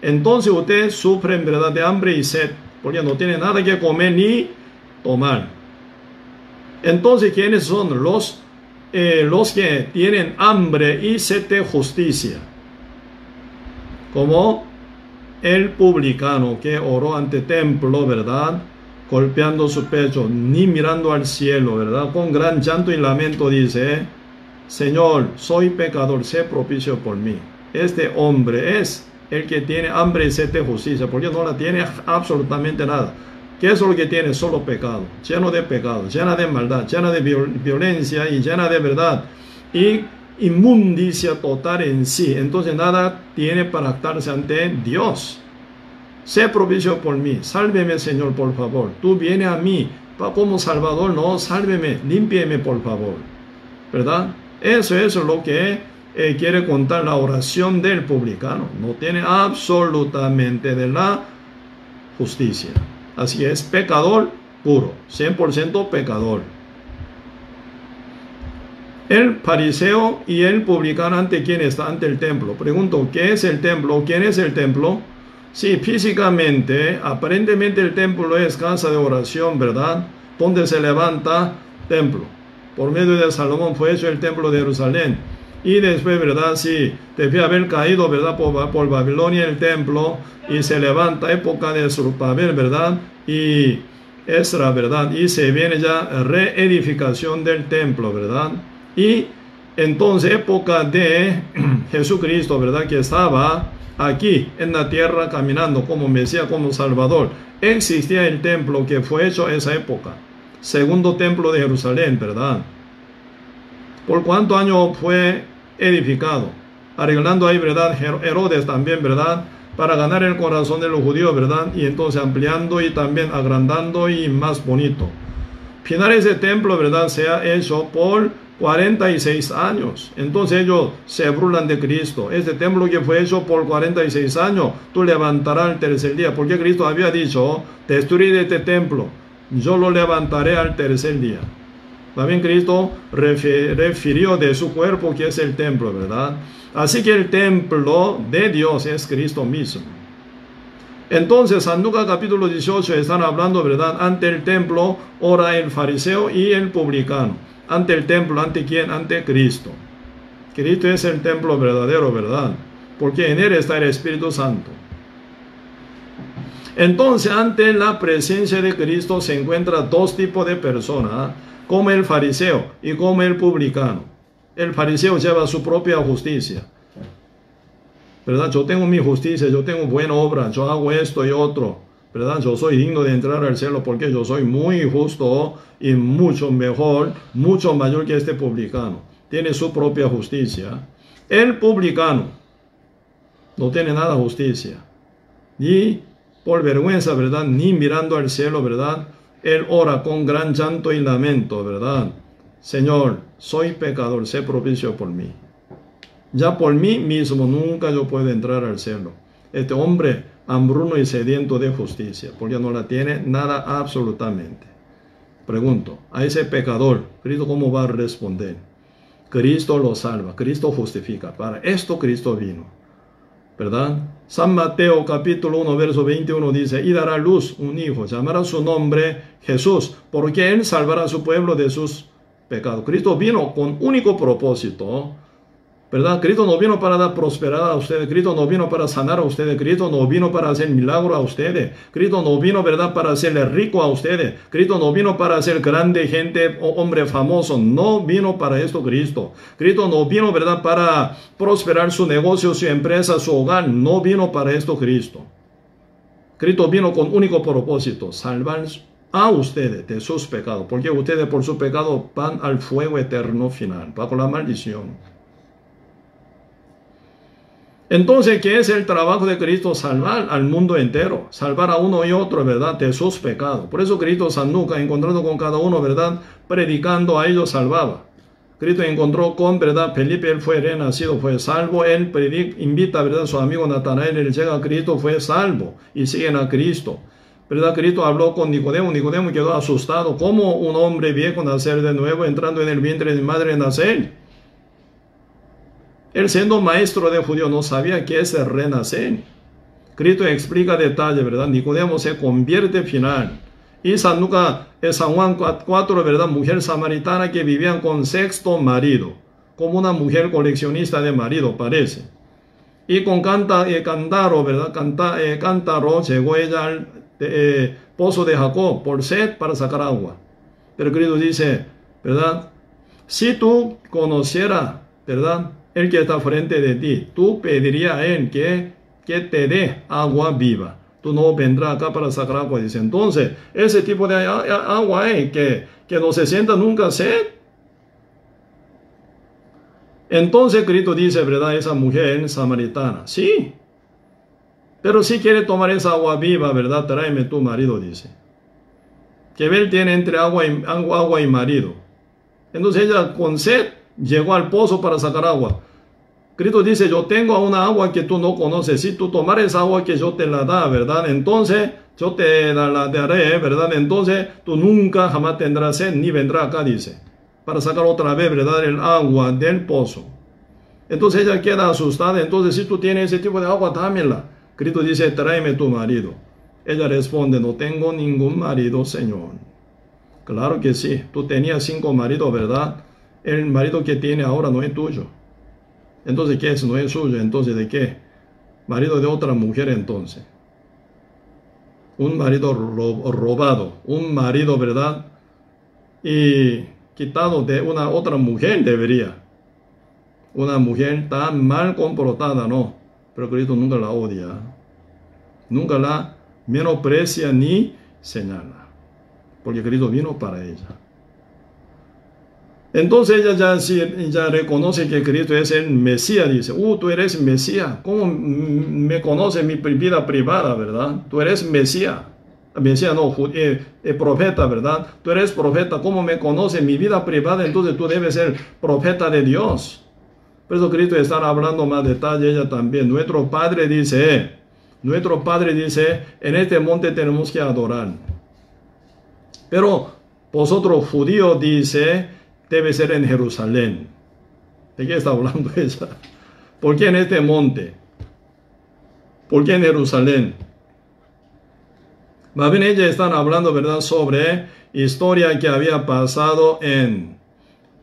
Entonces usted sufre en verdad de hambre y sed, porque no tiene nada que comer ni tomar. Entonces, ¿quiénes son los que tienen hambre y sed de justicia? Como el publicano que oró ante el templo, ¿verdad? Golpeando su pecho, ni mirando al cielo, ¿verdad? Con gran llanto y lamento dice, Señor, soy pecador, sé propicio por mí. Este hombre es el que tiene hambre y sed de justicia, porque no la tiene absolutamente nada. ¿Qué es lo que tiene? Solo pecado, lleno de pecado, llena de maldad, llena de violencia y llena de verdad y inmundicia total en sí. Entonces nada tiene para actarse ante Dios. Sé propicio por mí, sálveme, Señor, por favor. Tú vienes a mí como Salvador, no, sálveme, límpieme, por favor, ¿verdad? Eso es lo que quiere contar la oración del publicano. No tiene absolutamente de la justicia. Así es, pecador puro, 100% pecador. El fariseo y el publicano, ¿ante quién está? Ante el templo. Pregunto, ¿qué es el templo? ¿Quién es el templo? Sí, físicamente, aparentemente el templo es casa de oración, ¿verdad? Donde se levanta templo. Por medio de Salomón fue hecho el templo de Jerusalén. Y después, ¿verdad? Sí, debía haber caído, ¿verdad? Por Babilonia el templo, y se levanta época de Zorobabel, ¿verdad? Y Esdras, ¿verdad? Y se viene ya reedificación del templo, ¿verdad? Y entonces época de Jesucristo, ¿verdad? Que estaba aquí en la tierra caminando como Mesías, como Salvador. Existía el templo que fue hecho en esa época. Segundo templo de Jerusalén, ¿verdad? ¿Por cuántos años fue edificado? Arreglando ahí, ¿verdad? Herodes también, ¿verdad? Para ganar el corazón de los judíos, ¿verdad? Y entonces ampliando y también agrandando y más bonito. Final ese templo, ¿verdad? Se ha hecho por 46 años. Entonces ellos se burlan de Cristo. Este templo que fue hecho por 46 años, tú levantarás el tercer día. Porque Cristo había dicho, destruiré este templo, yo lo levantaré al tercer día. También Cristo refirió de su cuerpo que es el templo, ¿verdad? Así que el templo de Dios es Cristo mismo. Entonces, San Lucas capítulo 18 están hablando, ¿verdad? Ante el templo ora el fariseo y el publicano. Ante el templo, ¿ante quién? Ante Cristo. Cristo es el templo verdadero, ¿verdad? Porque en él está el Espíritu Santo. Entonces, ante la presencia de Cristo se encuentran dos tipos de personas, como el fariseo y como el publicano. El fariseo lleva su propia justicia, ¿verdad? Yo tengo mi justicia, yo tengo buena obra, yo hago esto y otro, ¿verdad? Yo soy digno de entrar al cielo porque yo soy muy justo y mucho mejor, mucho mayor que este publicano. Tiene su propia justicia. El publicano no tiene nada de justicia. Y por vergüenza, ¿verdad? Ni mirando al cielo, ¿verdad? Él ora con gran llanto y lamento, ¿verdad? Señor, soy pecador, sé propicio por mí. Ya por mí mismo nunca yo puedo entrar al cielo. Este hombre hambruno y sediento de justicia, porque no la tiene nada absolutamente. Pregunto, a ese pecador, Cristo ¿cómo va a responder? Cristo lo salva, Cristo justifica. Para esto Cristo vino, ¿verdad? San Mateo capítulo 1 verso 21 dice, y dará a luz un hijo, llamará su nombre Jesús, porque él salvará a su pueblo de sus pecados. Cristo vino con único propósito, ¿verdad? Cristo no vino para dar prosperidad a ustedes, Cristo no vino para sanar a ustedes, Cristo no vino para hacer milagro a ustedes, Cristo no vino, ¿verdad?, para hacerle rico a ustedes, Cristo no vino para hacer grande gente o hombre famoso, no vino para esto Cristo. Cristo no vino, ¿verdad?, para prosperar su negocio, su empresa, su hogar, no vino para esto Cristo. Cristo vino con único propósito, salvar a ustedes de sus pecados, porque ustedes por su pecado van al fuego eterno final, bajo la maldición. Entonces, ¿qué es el trabajo de Cristo? Salvar al mundo entero, salvar a uno y otro, ¿verdad?, de sus pecados. Por eso Cristo, San Lucas, encontrando con cada uno, ¿verdad?, predicando a ellos salvaba. Cristo encontró con, ¿verdad?, Felipe, él fue renacido, fue salvo, él invita, ¿verdad?, a su amigo Natanael, él llega a Cristo, fue salvo, y siguen a Cristo. ¿Verdad? Cristo habló con Nicodemo, Nicodemo quedó asustado, ¿cómo un hombre viejo nacer de nuevo, entrando en el vientre de madre nacer? Él siendo maestro de judío no sabía qué es el renacer. Cristo explica detalle, ¿verdad? Nicodemo se convierte final. Y San Lucas, San Juan 4, ¿verdad? Mujer samaritana que vivían con sexto marido, como una mujer coleccionista de marido, parece. Y con cántaro, ¿verdad? Cántaro llegó ella al pozo de Jacob por sed para sacar agua. Pero Cristo dice, ¿verdad? Si tú conocieras, ¿verdad?, el que está frente de ti, tú pedirías a él que te dé agua viva. Tú no vendrás acá para sacar agua. Dice, entonces, ese tipo de agua que no se sienta nunca sed. Entonces Cristo dice, ¿verdad?, esa mujer samaritana, sí, pero si quiere tomar esa agua viva, ¿verdad?, tráeme tu marido, dice. Que él tiene entre agua y marido. Entonces ella con sed llegó al pozo para sacar agua. Cristo dice, yo tengo una agua que tú no conoces. Si tú tomares esa agua que yo te la da, ¿verdad?, entonces yo te la daré, ¿verdad? Entonces tú nunca jamás tendrás sed ni vendrá acá, dice, para sacar otra vez, ¿verdad?, el agua del pozo. Entonces ella queda asustada. Entonces, si tú tienes ese tipo de agua, dámela. Cristo dice, tráeme tu marido. Ella responde, no tengo ningún marido, Señor. Claro que sí, tú tenías 5 maridos, ¿verdad? El marido que tiene ahora no es tuyo. Entonces, ¿qué es? No es suyo. Entonces, ¿de qué? Marido de otra mujer, entonces. Un marido robado. Un marido, ¿verdad? Y quitado de una otra mujer debería. Una mujer tan mal comportada, no. Pero Cristo nunca la odia. Nunca la menosprecia ni señala. Porque Cristo vino para ella. Entonces ella ya reconoce que Cristo es el Mesías. Dice, tú eres Mesías. ¿Cómo me conoces mi vida privada, verdad? Tú eres Mesías. Mesías no, profeta, ¿verdad? Tú eres profeta. ¿Cómo me conoces mi vida privada? Entonces tú debes ser profeta de Dios. Por eso Cristo está hablando más detalle. Ella también. Nuestro Padre dice, en este monte tenemos que adorar. Pero vosotros judíos, dice, debe ser en Jerusalén. ¿De qué está hablando ella? ¿Por qué en este monte? ¿Por qué en Jerusalén? Más bien ellos están hablando, ¿verdad?, sobre historia que había pasado en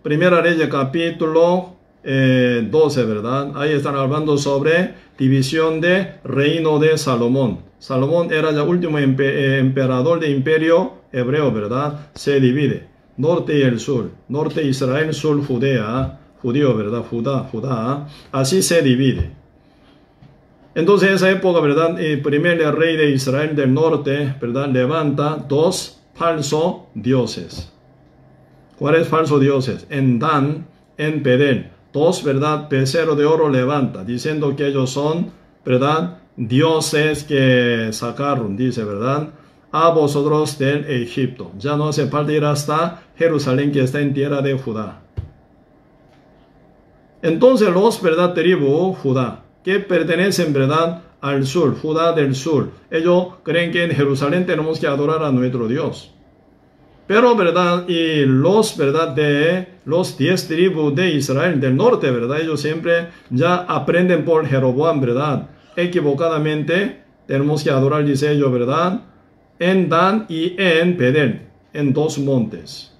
Primera Reyes capítulo 12, ¿verdad? Ahí están hablando sobre división de reino de Salomón. Salomón era el último emperador del imperio hebreo, ¿verdad? Se divide. Norte y el sur. Norte Israel, sur Judea. Judío, ¿verdad? Judá. Así se divide. Entonces en esa época, ¿verdad? El primer rey de Israel del norte, ¿verdad?, levanta dos falsos dioses. ¿Cuáles falsos dioses? En Dan, en Pedel. Dos, ¿verdad?, becerros de oro levanta, diciendo que ellos son, ¿verdad?, dioses que sacaron, dice, ¿verdad?, a vosotros del Egipto. Ya no hace falta ir hasta Jerusalén, que está en tierra de Judá. Entonces los, ¿verdad?, tribu Judá, que pertenecen, ¿verdad?, al sur, Judá del sur, ellos creen que en Jerusalén tenemos que adorar a nuestro Dios. Pero, ¿verdad?, y los, ¿verdad?, de los 10 tribus de Israel del norte, ¿verdad?, ellos siempre ya aprenden por Jeroboam, ¿verdad?, equivocadamente tenemos que adorar, dice ellos, ¿verdad?, en Dan y en Pedel, en dos montes.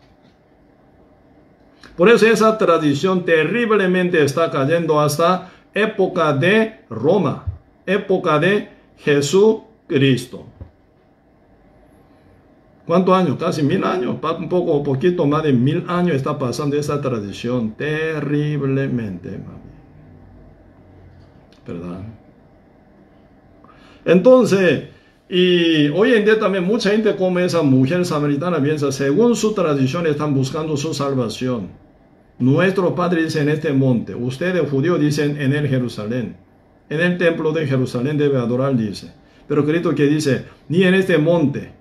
Por eso esa tradición terriblemente está cayendo hasta época de Roma, época de Jesucristo. ¿Cuántos años? Casi 1000 años, un poquito más de 1000 años está pasando esa tradición terriblemente, ¿verdad? Entonces, y hoy en día también mucha gente como esa mujer samaritana piensa, según su tradición están buscando su salvación. Nuestro Padre dice en este monte, ustedes judíos dicen en el Jerusalén, en el templo de Jerusalén debe adorar, dice. Pero Cristo que dice, ni en este monte,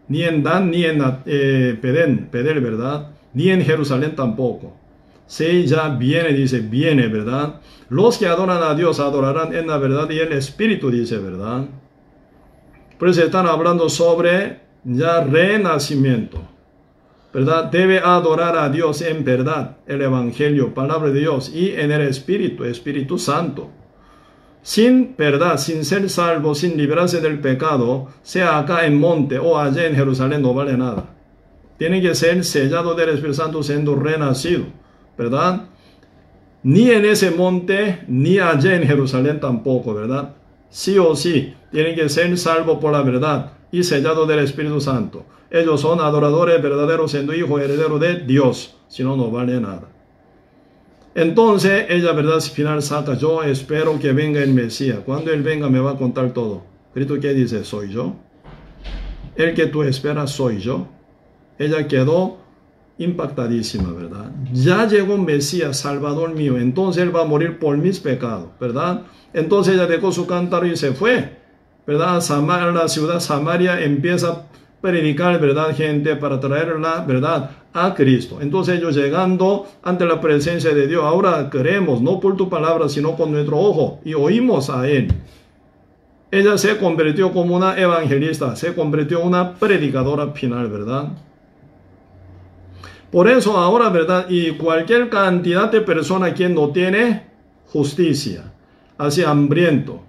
ni en Dan, ni en Pedel, ¿verdad?, ni en Jerusalén tampoco. Sí, ya viene, dice, viene, ¿verdad? Los que adoran a Dios adorarán en la verdad y el Espíritu, dice, ¿verdad? Por eso están hablando sobre ya renacimiento, ¿verdad? Debe adorar a Dios en verdad, el Evangelio, palabra de Dios, y en el Espíritu Santo. Sin verdad, sin ser salvo, sin librarse del pecado, sea acá en monte o allá en Jerusalén, no vale nada. Tiene que ser sellado del Espíritu Santo siendo renacido, ¿verdad? Ni en ese monte, ni allá en Jerusalén tampoco, ¿verdad? Sí o sí, tienen que ser salvos por la verdad y sellado del Espíritu Santo. Ellos son adoradores verdaderos, siendo hijos herederos de Dios, si no, no vale nada. Entonces, ella, ¿verdad?, al final saca, yo espero que venga el Mesías. Cuando Él venga me va a contar todo. Cristo, ¿qué dice? Soy yo. El que tú esperas soy yo. Ella quedó impactadísima, ¿verdad? Ya llegó un Mesías, Salvador mío. Entonces Él va a morir por mis pecados, ¿verdad? Entonces ella dejó su cántaro y se fue, ¿verdad? A la ciudad Samaria, empieza a predicar, ¿verdad?, gente para traerla, ¿verdad?, a Cristo. Entonces ellos llegando ante la presencia de Dios, ahora creemos, no por tu palabra, sino con nuestro ojo, y oímos a Él. Ella se convirtió como una evangelista, se convirtió en una predicadora final, ¿verdad? Por eso ahora, ¿verdad?, y cualquier cantidad de personas quien no tiene justicia, así hambriento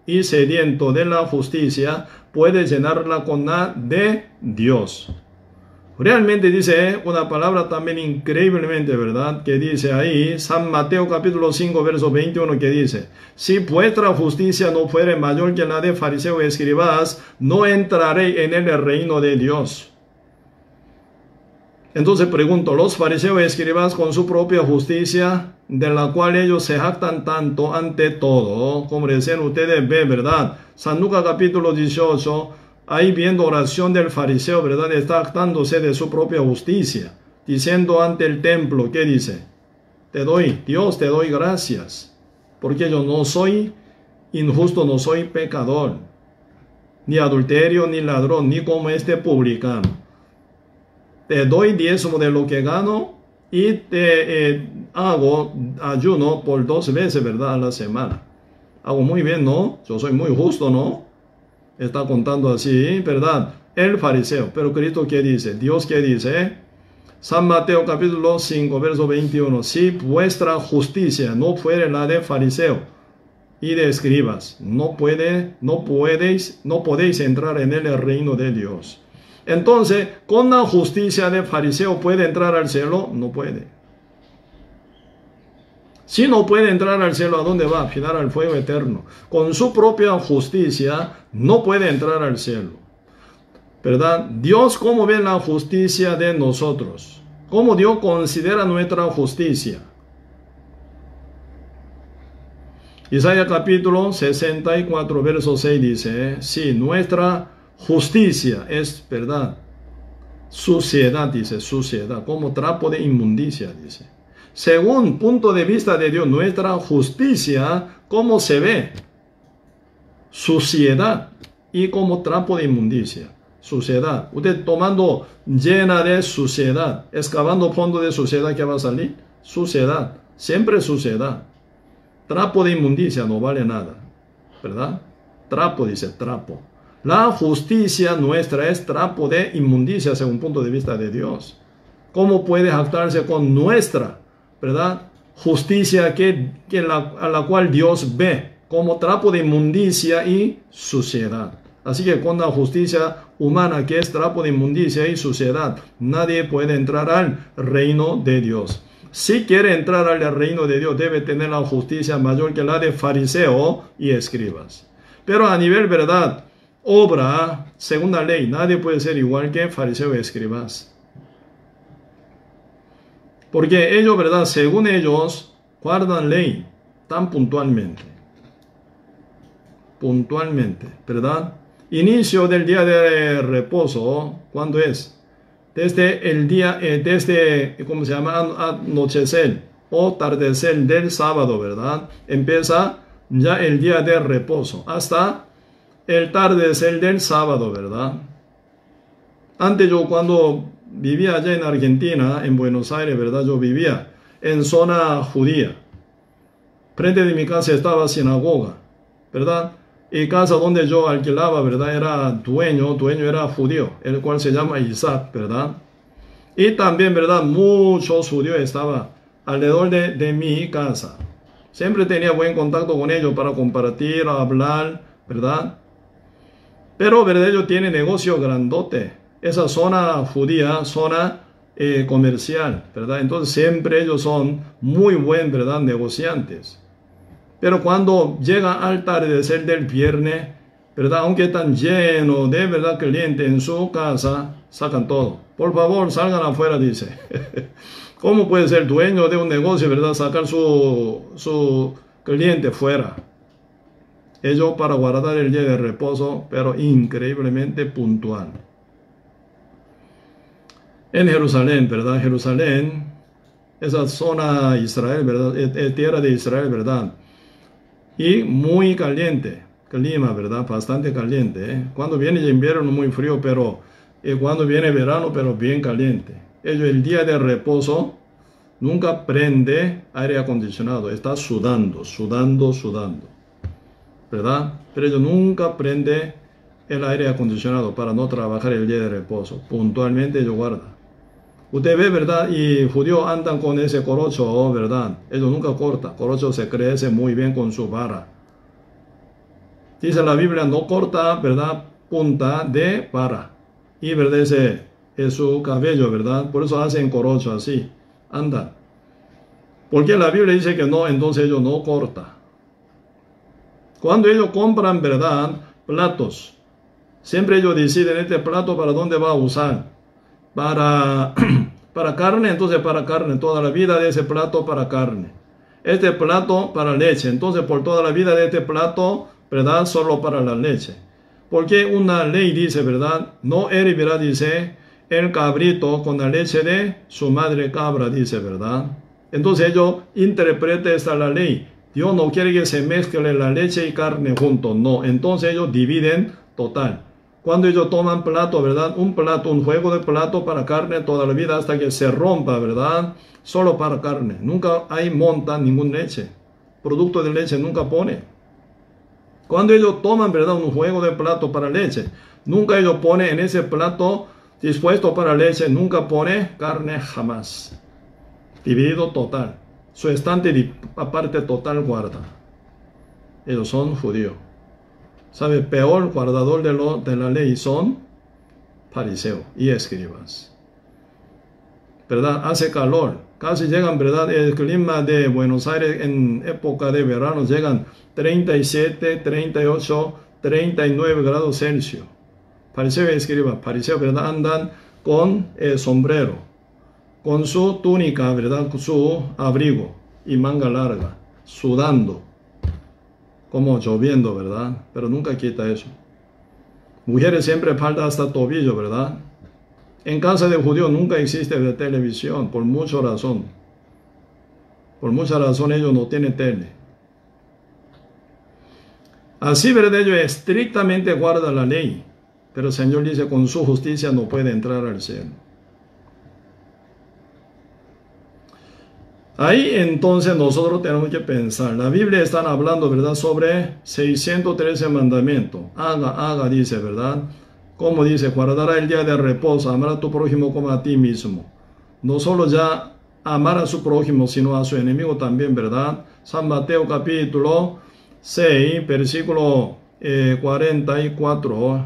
y sediento de la justicia, puede llenarla con la de Dios. Realmente dice una palabra también increíblemente, ¿verdad? Que dice ahí, San Mateo capítulo 5, verso 21, que dice, si vuestra justicia no fuere mayor que la de fariseos y escribas, no entraré en el reino de Dios. Entonces pregunto, los fariseos y escribas con su propia justicia, de la cual ellos se jactan tanto ante todo, como recién ustedes ven, ¿verdad? San Lucas capítulo 18, ahí viendo oración del fariseo, ¿verdad? Está jactándose de su propia justicia, diciendo ante el templo, ¿qué dice? Dios, te doy gracias, porque yo no soy injusto, no soy pecador, ni adulterio, ni ladrón, ni como este publicano. Te doy diezmo de lo que gano y te hago ayuno por 2 veces, ¿verdad? A la semana. Hago muy bien, ¿no? Yo soy muy justo, ¿no? Está contando así, ¿verdad? El fariseo. Pero Cristo, ¿qué dice? Dios, ¿qué dice? San Mateo capítulo 5, verso 21. Si vuestra justicia no fuere la de fariseo y de escribas, no podéis entrar en el reino de Dios. Entonces, ¿con la justicia de fariseo puede entrar al cielo? No puede. Si no puede entrar al cielo, ¿a dónde va? A final al fuego eterno. Con su propia justicia no puede entrar al cielo. ¿Verdad? Dios, ¿cómo ve la justicia de nosotros? ¿Cómo Dios considera nuestra justicia? Isaías capítulo 64, verso 6 dice, sí, nuestra justicia es, ¿verdad? Suciedad, dice, suciedad, como trapo de inmundicia, dice. Según punto de vista de Dios, nuestra justicia, ¿cómo se ve? Suciedad y como trapo de inmundicia. Suciedad. Usted tomando llena de suciedad, excavando fondo de suciedad, ¿qué va a salir? Suciedad. Siempre suciedad. Trapo de inmundicia no vale nada, ¿verdad? Trapo, dice, trapo. La justicia nuestra es trapo de inmundicia según punto de vista de Dios. ¿Cómo puede jactarse con nuestra, ¿verdad? Justicia a la cual Dios ve como trapo de inmundicia y suciedad? Así que con la justicia humana que es trapo de inmundicia y suciedad, nadie puede entrar al reino de Dios. Si quiere entrar al reino de Dios, debe tener la justicia mayor que la de fariseo y escribas. Pero a nivel, ¿verdad?, obra, según la ley, nadie puede ser igual que fariseo y escribas. Porque ellos, ¿verdad?, según ellos, guardan ley tan puntualmente. Puntualmente, ¿verdad? Inicio del día de reposo, ¿cuándo es? Desde el día, ¿cómo se llama? Anochecer o atardecer del sábado, ¿verdad? Empieza ya el día de reposo hasta el atardecer del sábado, ¿verdad? Antes yo cuando vivía allá en Argentina, en Buenos Aires, ¿verdad? Yo vivía en zona judía. Frente de mi casa estaba sinagoga, ¿verdad? Y casa donde yo alquilaba, ¿verdad? Era dueño era judío, el cual se llama Isaac, ¿verdad? Y también, ¿verdad? Muchos judíos estaban alrededor de mi casa. Siempre tenía buen contacto con ellos para compartir, hablar, ¿verdad? Pero, ¿verdad? Ellos tienen negocio grandote. Esa zona judía, zona comercial, ¿verdad? Entonces siempre ellos son muy buenos, ¿verdad?, negociantes. Pero cuando llega al atardecer del viernes, ¿verdad?, aunque están llenos de, ¿verdad?, clientes en su casa, sacan todo. Por favor, salgan afuera, dice. ¿Cómo puede ser dueño de un negocio, ¿verdad?, sacar su cliente fuera? Ellos para guardar el día de reposo, pero increíblemente puntual. En Jerusalén, ¿verdad? Jerusalén, esa zona Israel, ¿verdad?, es tierra de Israel, ¿verdad? Y muy caliente, clima, ¿verdad? Bastante caliente, ¿eh? Cuando viene el invierno muy frío, pero cuando viene verano, pero bien caliente. Ellos el día de reposo nunca prende aire acondicionado, está sudando, ¿verdad? Pero ellos nunca prende el aire acondicionado para no trabajar el día de reposo. Puntualmente ellos guardan. Usted ve, ¿verdad? Y judíos andan con ese corocho, ¿verdad? Ellos nunca cortan. Corocho se crece muy bien con su vara. Dice la Biblia, no corta, ¿verdad?, punta de vara. Y, ¿verdad?, ese su cabello, ¿verdad? Por eso hacen corocho así. Anda. Porque la Biblia dice que no, entonces ellos no cortan. Cuando ellos compran, ¿verdad? Platos. Siempre ellos deciden este plato para dónde va a usar. Para carne, entonces para carne. Toda la vida de ese plato para carne. Este plato para leche. Entonces por toda la vida de este plato, ¿verdad? Solo para la leche. Porque una ley dice, ¿verdad? No hervirá, dice, el cabrito con la leche de su madre cabra, dice, ¿verdad? Entonces ellos interpretan esta la ley. Dios no quiere que se mezcle la leche y carne juntos, no. Entonces ellos dividen total. Cuando ellos toman plato, ¿verdad? Un plato, un juego de plato para carne toda la vida hasta que se rompa, ¿verdad? Solo para carne. Nunca hay monta ninguna leche. Producto de leche nunca pone. Cuando ellos toman, ¿verdad? Un juego de plato para leche. Nunca ellos ponen en ese plato dispuesto para leche. Nunca pone carne jamás. Dividido total. Su estante aparte total guarda. Ellos son judíos. ¿Sabe? Peor guardador de la ley son fariseos y escribas. ¿Verdad? Hace calor. Casi llegan, ¿verdad? El clima de Buenos Aires en época de verano llegan 37, 38, 39 grados Celsius. Fariseo y escriba. Fariseo, ¿verdad? Andan con sombrero, con su túnica, ¿verdad? Con su abrigo y manga larga, sudando, como lloviendo, ¿verdad? Pero nunca quita eso. Mujeres siempre falta hasta tobillo, ¿verdad? En casa de judíos nunca existe de televisión, por mucha razón. Por mucha razón ellos no tienen tele. Así, ¿verdad? Ellos estrictamente guardan la ley. Pero el Señor dice, con su justicia no puede entrar al cielo. Ahí entonces nosotros tenemos que pensar. La Biblia está hablando, ¿verdad? Sobre 613 mandamientos. Haga, dice, ¿verdad? Como dice, guardará el día de reposo, amar a tu prójimo como a ti mismo. No solo ya amar a su prójimo, sino a su enemigo también, ¿verdad? San Mateo capítulo 6, versículo 44,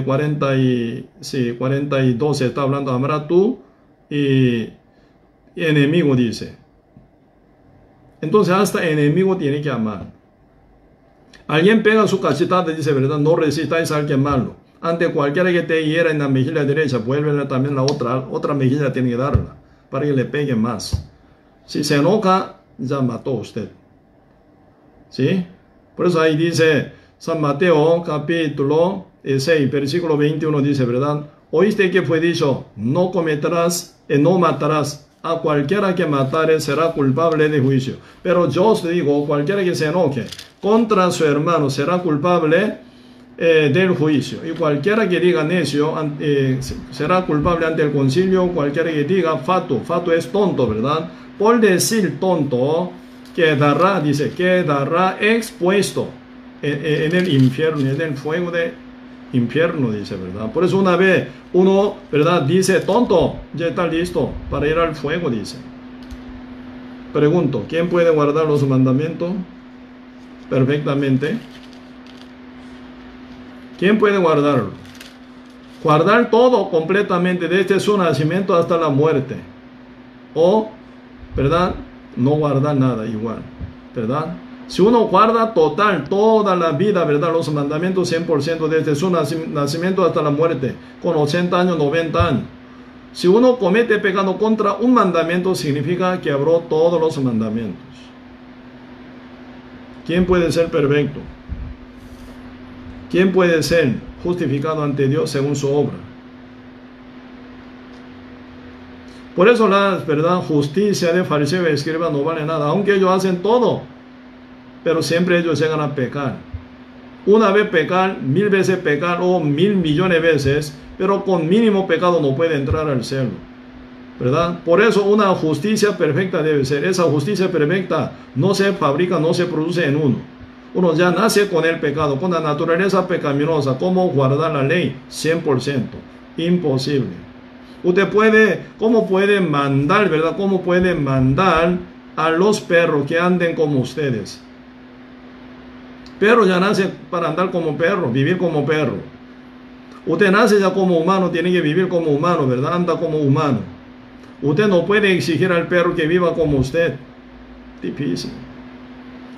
42, está hablando, amar a tu enemigo, dice. Entonces hasta enemigo tiene que amar. Alguien pega su cachetada y dice, ¿verdad? No resistáis al que malo. Ante cualquiera que te hiera en la mejilla derecha, vuélvele también la otra mejilla tiene que darla, para que le pegue más. Si se enoja, ya mató usted. ¿Sí? Por eso ahí dice, San Mateo capítulo 6, versículo 21 dice, ¿verdad? Oíste que fue dicho, no cometerás y no matarás. A cualquiera que matare será culpable de juicio. Pero yo os digo, cualquiera que se enoje contra su hermano será culpable del juicio. Y cualquiera que diga necio será culpable ante el concilio. Cualquiera que diga fato es tonto, ¿verdad? Por decir tonto, quedará, dice, quedará expuesto en el infierno, en el fuego de infierno, dice, ¿verdad? Por eso una vez uno, ¿verdad? Dice, tonto, ya está listo para ir al fuego, dice. Pregunto, ¿quién puede guardar los mandamientos perfectamente? ¿Quién puede guardarlo? Guardar todo completamente desde su nacimiento hasta la muerte. O, ¿verdad? No guardar nada igual, ¿verdad? Si uno guarda total, toda la vida, ¿verdad? Los mandamientos 100% desde su nacimiento hasta la muerte, con 80 años, 90 años. Si uno comete pecado contra un mandamiento, significa que quebró todos los mandamientos. ¿Quién puede ser perfecto? ¿Quién puede ser justificado ante Dios según su obra? Por eso la, ¿verdad? Justicia de fariseo y escriba no vale nada, aunque ellos hacen todo. Pero siempre ellos llegan a pecar. Una vez pecar, 1000 veces pecar o 1000 millones de veces, pero con mínimo pecado no puede entrar al cielo, ¿verdad? Por eso una justicia perfecta debe ser. Esa justicia perfecta no se fabrica, no se produce en uno. Uno ya nace con el pecado, con la naturaleza pecaminosa. ¿Cómo guardar la ley? 100%. Imposible. Usted puede, ¿cómo puede mandar, verdad? ¿Cómo puede mandar a los perros que anden como ustedes? Perro ya nace para andar como perro, vivir como perro. Usted nace ya como humano, tiene que vivir como humano, ¿verdad? Anda como humano. Usted no puede exigir al perro que viva como usted. Difícil.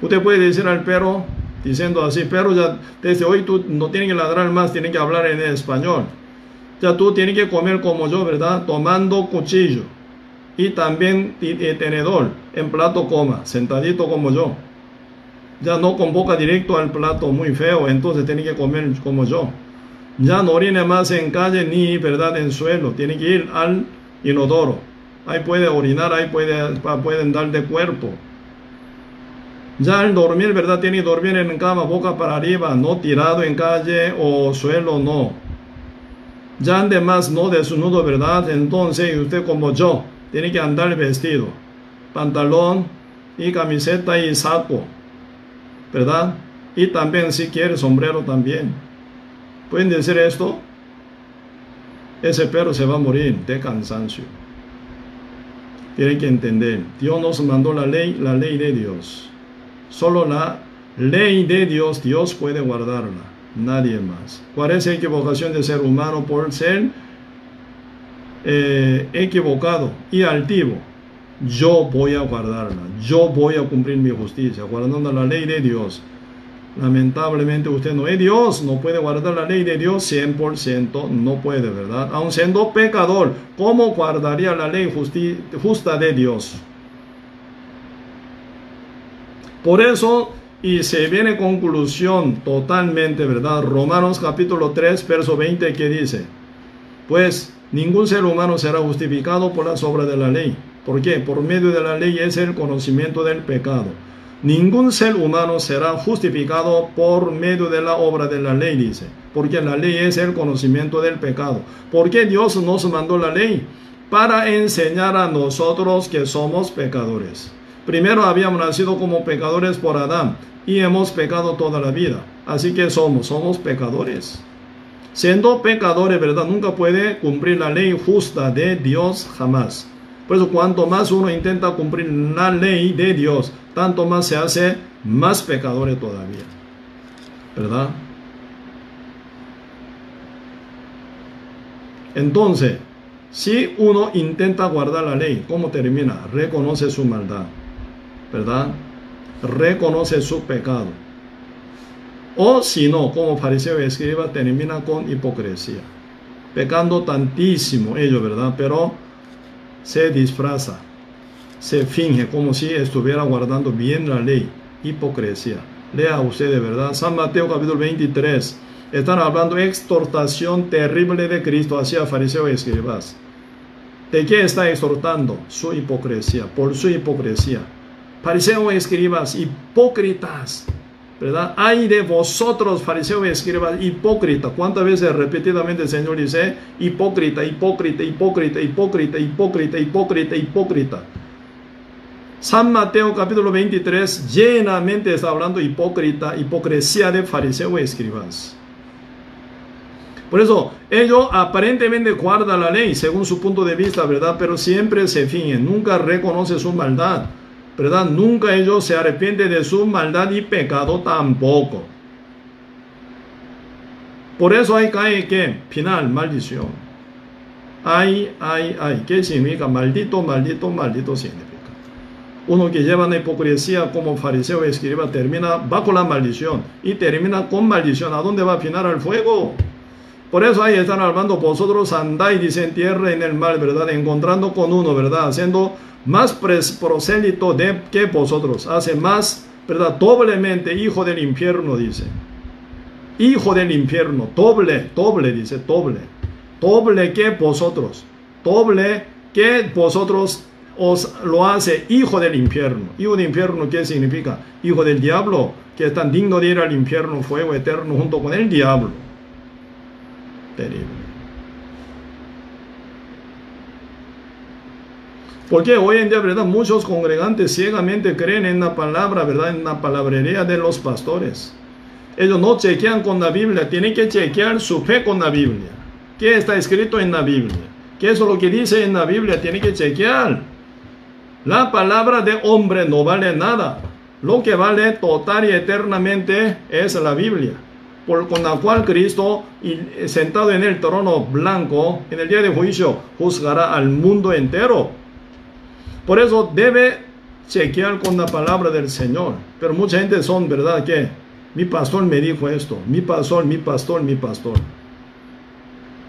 Usted puede decir al perro, diciendo así, perro, ya desde hoy tú no tienes que ladrar más, tienes que hablar en español. Ya tú tienes que comer como yo, ¿verdad? Tomando cuchillo. Y también tenedor, en plato coma, sentadito como yo. Ya no con boca directo al plato, muy feo, entonces tiene que comer como yo. Ya no orine más en calle ni, ¿verdad?, en suelo, tiene que ir al inodoro. Ahí puede orinar, ahí pueden dar de cuerpo. Ya al dormir, ¿verdad?, tiene que dormir en cama, boca para arriba, no tirado en calle o suelo, no. Ya ande más, no desnudo, ¿verdad? Entonces usted como yo, tiene que andar vestido, pantalón y camiseta y saco, ¿verdad? Y también si quiere sombrero también. ¿Pueden decir esto? Ese perro se va a morir de cansancio. Tienen que entender, Dios nos mandó la ley de Dios. Solo la ley de Dios, Dios puede guardarla, nadie más. ¿Cuál es la equivocación del ser humano por ser equivocado y altivo? Yo voy a guardarla, yo voy a cumplir mi justicia, guardando la ley de Dios. Lamentablemente usted no es Dios, no puede guardar la ley de Dios 100%, no puede, ¿verdad? Aun siendo pecador, ¿cómo guardaría la ley justa de Dios? Por eso, y se viene conclusión totalmente, ¿verdad? Romanos capítulo 3, verso 20, que dice, pues ningún ser humano será justificado por las obras de la ley. ¿Por qué? Por medio de la ley es el conocimiento del pecado. Ningún ser humano será justificado por medio de la obra de la ley, dice. Porque la ley es el conocimiento del pecado. ¿Por qué Dios nos mandó la ley? Para enseñar a nosotros que somos pecadores. Primero habíamos nacido como pecadores por Adán y hemos pecado toda la vida. Así que somos pecadores. Siendo pecadores, ¿verdad? Nunca puede cumplir la ley justa de Dios, jamás. Por eso cuanto más uno intenta cumplir la ley de Dios, tanto más se hace más pecadores todavía, ¿verdad? Entonces, si uno intenta guardar la ley, ¿cómo termina? Reconoce su maldad, ¿verdad? Reconoce su pecado. O si no, como fariseo y escriba, termina con hipocresía, pecando tantísimo ellos, ¿verdad? Pero se disfraza, se finge como si estuviera guardando bien la ley. Hipocresía. Lea usted, de verdad, San Mateo capítulo 23. Están hablando exhortación terrible de Cristo hacia fariseos y escribas. ¿De qué está exhortando? Su hipocresía, por su hipocresía. Fariseos y escribas, hipócritas, ¿verdad? Ay de vosotros, fariseos y escribas, hipócrita. ¿Cuántas veces repetidamente el Señor dice hipócrita, hipócrita, hipócrita, hipócrita, hipócrita, hipócrita, hipócrita? San Mateo capítulo 23 llenamente está hablando hipócrita, hipocresía de fariseos y escribas. Por eso ellos aparentemente guardan la ley según su punto de vista, ¿verdad? Pero siempre se fingen, nunca reconoce su maldad, ¿verdad? Nunca ellos se arrepienten de su maldad y pecado tampoco. Por eso ahí cae ¿qué? Final, maldición. Ay, ay, ay. ¿Qué significa? Maldito, maldito, maldito significa. Uno que lleva la hipocresía como fariseo y escriba termina bajo la maldición y termina con maldición. ¿A dónde va a afinar? Al fuego. Por eso ahí están hablando, vosotros andáis, dice, en tierra y en el mal, ¿verdad? Encontrando con uno, ¿verdad? Haciendo más prosélito de que vosotros. Hace más, ¿verdad? Doblemente hijo del infierno, dice. Hijo del infierno. Doble, doble, dice, doble. Doble que vosotros. Doble que vosotros os lo hace hijo del infierno. Hijo del infierno, ¿qué significa? Hijo del diablo, que es tan digno de ir al infierno, fuego eterno junto con el diablo. Terrible. Porque hoy en día, ¿verdad? Muchos congregantes ciegamente creen en la palabra, ¿verdad? En la palabrería de los pastores. Ellos no chequean con la Biblia, tienen que chequear su fe con la Biblia. ¿Qué está escrito en la Biblia? ¿Qué es lo que dice en la Biblia? Tienen que chequear. La palabra de hombre no vale nada. Lo que vale total y eternamente es la Biblia. con la cual Cristo, sentado en el trono blanco, en el día de juicio, juzgará al mundo entero. Por eso debe chequear con la palabra del Señor. Pero mucha gente son, ¿verdad? Que mi pastor me dijo esto. Mi pastor, mi pastor, mi pastor.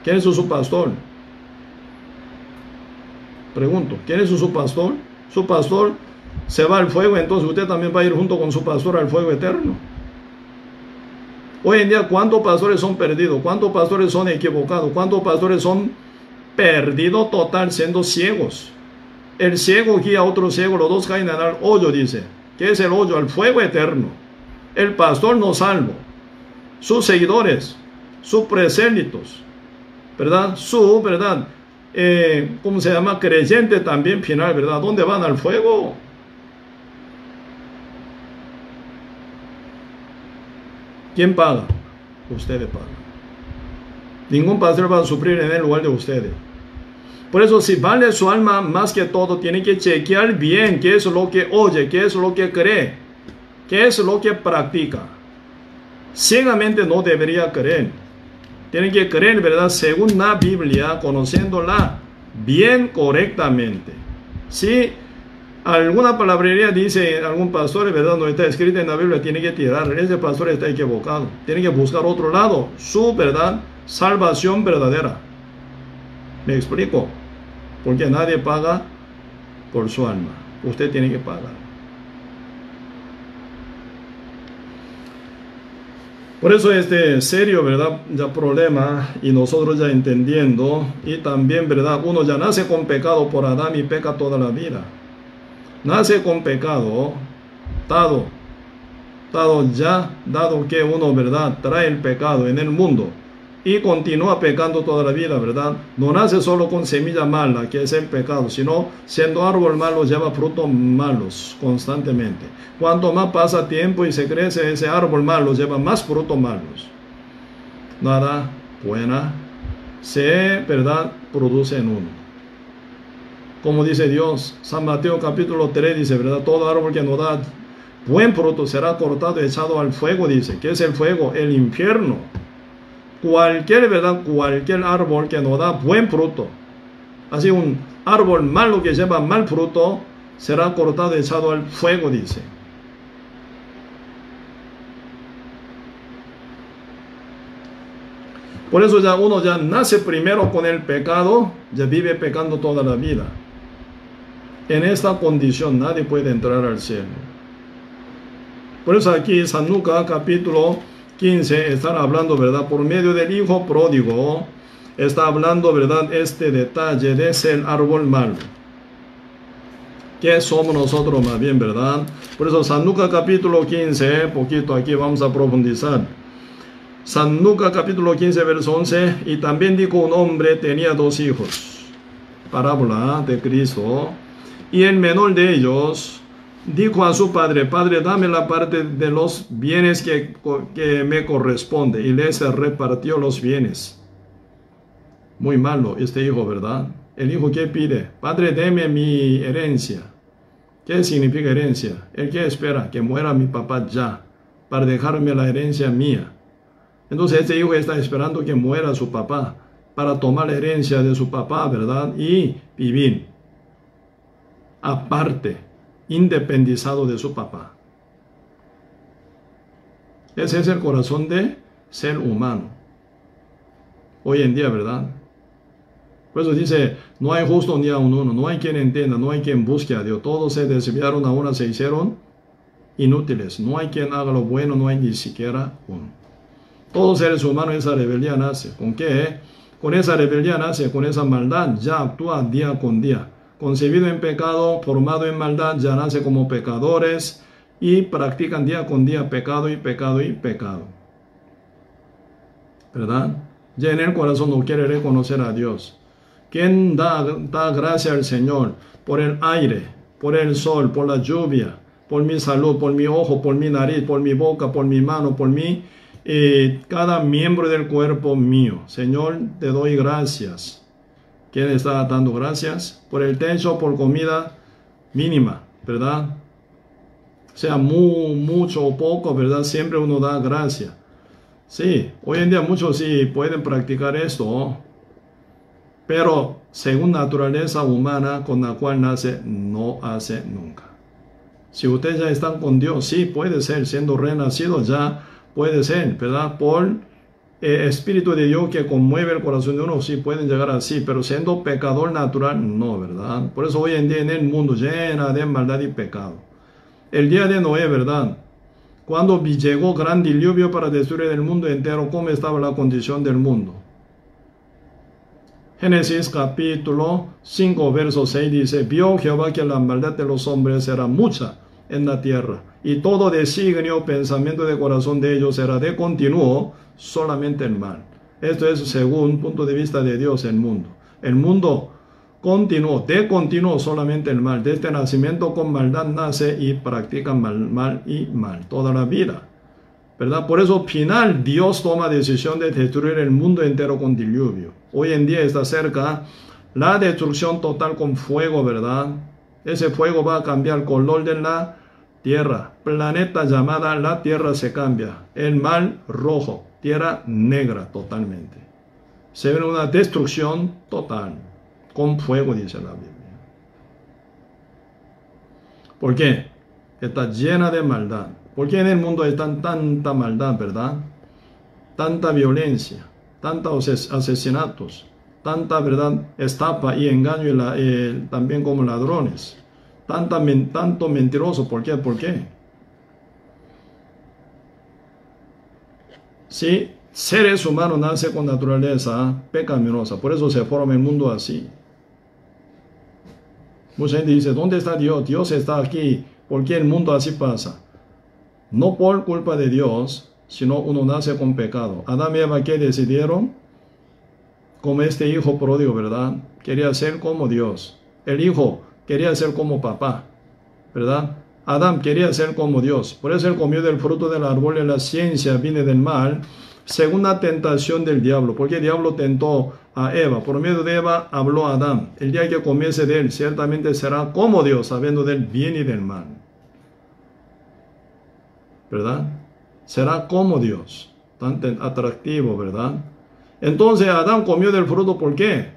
¿Quién es su pastor? Pregunto, ¿quién es su pastor? Su pastor se va al fuego, entonces usted también va a ir junto con su pastor al fuego eterno. Hoy en día, ¿cuántos pastores son perdidos? ¿Cuántos pastores son equivocados? ¿Cuántos pastores son perdidos total, siendo ciegos? El ciego guía a otro ciego, los dos caen al hoyo, dice. ¿Qué es el hoyo? Al fuego eterno. El pastor no salvo. Sus seguidores, sus presélitos, ¿verdad? ¿verdad? ¿Cómo se llama? Creyente también final, ¿verdad? ¿Dónde van? Al fuego. ¿Quién paga? Ustedes pagan. Ningún pastor va a sufrir en el lugar de ustedes. Por eso, si vale su alma más que todo, tiene que chequear bien qué es lo que oye, qué es lo que cree, qué es lo que practica. Ciegamente no debería creer. Tienen que creer, ¿verdad? Según la Biblia, conociéndola bien correctamente. Si alguna palabrería dice algún pastor, ¿verdad? No está escrita en la Biblia, tiene que tirar. Ese pastor está equivocado. Tiene que buscar otro lado, su verdad, salvación verdadera. ¿Me explico? Porque nadie paga por su alma. Usted tiene que pagar. Por eso serio, ¿verdad? Ya problema, y nosotros ya entendiendo, y también, ¿verdad? Uno ya nace con pecado por Adán y peca toda la vida. Nace con pecado, dado que uno, ¿verdad? Trae el pecado en el mundo y continúa pecando toda la vida, ¿verdad? No nace solo con semilla mala, que es el pecado, sino siendo árbol malo lleva frutos malos constantemente. Cuanto más pasa tiempo y se crece, ese árbol malo lleva más frutos malos. Nada buena ¿verdad? Produce en uno. Como dice Dios, San Mateo capítulo 3 dice, ¿verdad? Todo árbol que no da buen fruto será cortado y echado al fuego, dice. ¿Qué es el fuego? El infierno. ¿Verdad? Cualquier árbol que no da buen fruto, así un árbol malo que lleva mal fruto, será cortado y echado al fuego, dice. Por eso ya uno ya nace primero con el pecado, ya vive pecando toda la vida. En esta condición nadie puede entrar al cielo. Por eso aquí San Lucas capítulo 15 están hablando, ¿verdad? Por medio del hijo pródigo, está hablando, ¿verdad? Este detalle de ser árbol malo. ¿Qué somos nosotros más bien, verdad? Por eso San Lucas capítulo 15, poquito aquí vamos a profundizar. San Lucas capítulo 15, verso 11, y también dijo un hombre tenía 2 hijos. Parábola de Cristo. Y el menor de ellos dijo a su padre, Padre, dame la parte de los bienes que me corresponde. Y les repartió los bienes. Muy malo este hijo, ¿verdad? El hijo que pide, Padre, deme mi herencia. ¿Qué significa herencia? El que espera que muera mi papá ya, para dejarme la herencia mía. Entonces este hijo está esperando que muera su papá, para tomar la herencia de su papá, ¿verdad? Y vivir aparte, independizado de su papá. Ese es el corazón de ser humano. Hoy en día, ¿verdad? Por eso dice, no hay justo ni a uno, no hay quien entienda, no hay quien busque a Dios. Todos se desviaron, a una se hicieron inútiles. No hay quien haga lo bueno, no hay ni siquiera uno. Todos seres humanos, esa rebeldía nace. ¿Con qué? Con esa rebeldía nace, con esa maldad, ya actúa día con día. Concebido en pecado, formado en maldad, ya nace como pecadores y practican día con día pecado y pecado y pecado. ¿Verdad? Ya en el corazón no quiere reconocer a Dios. ¿Quién da gracia al Señor? Por el aire, por el sol, por la lluvia, por mi salud, por mi ojo, por mi nariz, por mi boca, por mi mano, por mí, cada miembro del cuerpo mío. Señor, te doy gracias. ¿Quién está dando gracias? Por el techo, por comida mínima, ¿verdad? Sea mucho o poco, ¿verdad? Siempre uno da gracias. Sí, hoy en día muchos sí pueden practicar esto, pero según naturaleza humana con la cual nace, no hace nunca. Si ustedes ya están con Dios, sí puede ser, siendo renacido ya puede ser, ¿verdad? Por Espíritu de Dios que conmueve el corazón de uno, sí pueden llegar así, pero siendo pecador natural, no, ¿verdad? Por eso hoy en día en el mundo llena de maldad y pecado. El día de Noé, ¿verdad? Cuando llegó gran diluvio para destruir el mundo entero, ¿cómo estaba la condición del mundo? Génesis capítulo 5, verso 6 dice, vio Jehová que la maldad de los hombres era mucha en la tierra, y todo designio, pensamiento de corazón de ellos era de continuo solamente el mal. Esto es según punto de vista de Dios el mundo. El mundo continuo, de continuo solamente el mal. Desde nacimiento con maldad nace y practica mal y mal toda la vida, ¿verdad? Por eso al final Dios toma decisión de destruir el mundo entero con diluvio. Hoy en día está cerca la destrucción total con fuego, ¿verdad? Ese fuego va a cambiar el color de la tierra. Planeta llamada la tierra se cambia. El mar rojo, tierra negra totalmente. Se ve una destrucción total con fuego, dice la Biblia. ¿Por qué? Está llena de maldad. ¿Por qué en el mundo hay tanta maldad, verdad? Tanta violencia, tantos asesinatos, tanta verdad, estafa y engaño también como ladrones. Tanto mentiroso. ¿Por qué? ¿Por qué? Sí, seres humanos nacen con naturaleza pecaminosa. Por eso se forma el mundo así. Mucha gente dice, ¿dónde está Dios? Dios está aquí. ¿Por qué el mundo así pasa? No por culpa de Dios, sino uno nace con pecado. Adán y Eva, ¿qué decidieron? Como este hijo pródigo, ¿verdad? Quería ser como Dios. El hijo quería ser como papá, ¿verdad? Adán quería ser como Dios. Por eso él comió del fruto del árbol de la ciencia, viene del mal, según la tentación del diablo. Porque el diablo tentó a Eva. Por medio de Eva habló a Adán. El día que comiese de él, ciertamente será como Dios, sabiendo del bien y del mal, ¿verdad? Será como Dios, tan atractivo, ¿verdad? Entonces Adán comió del fruto, ¿por qué?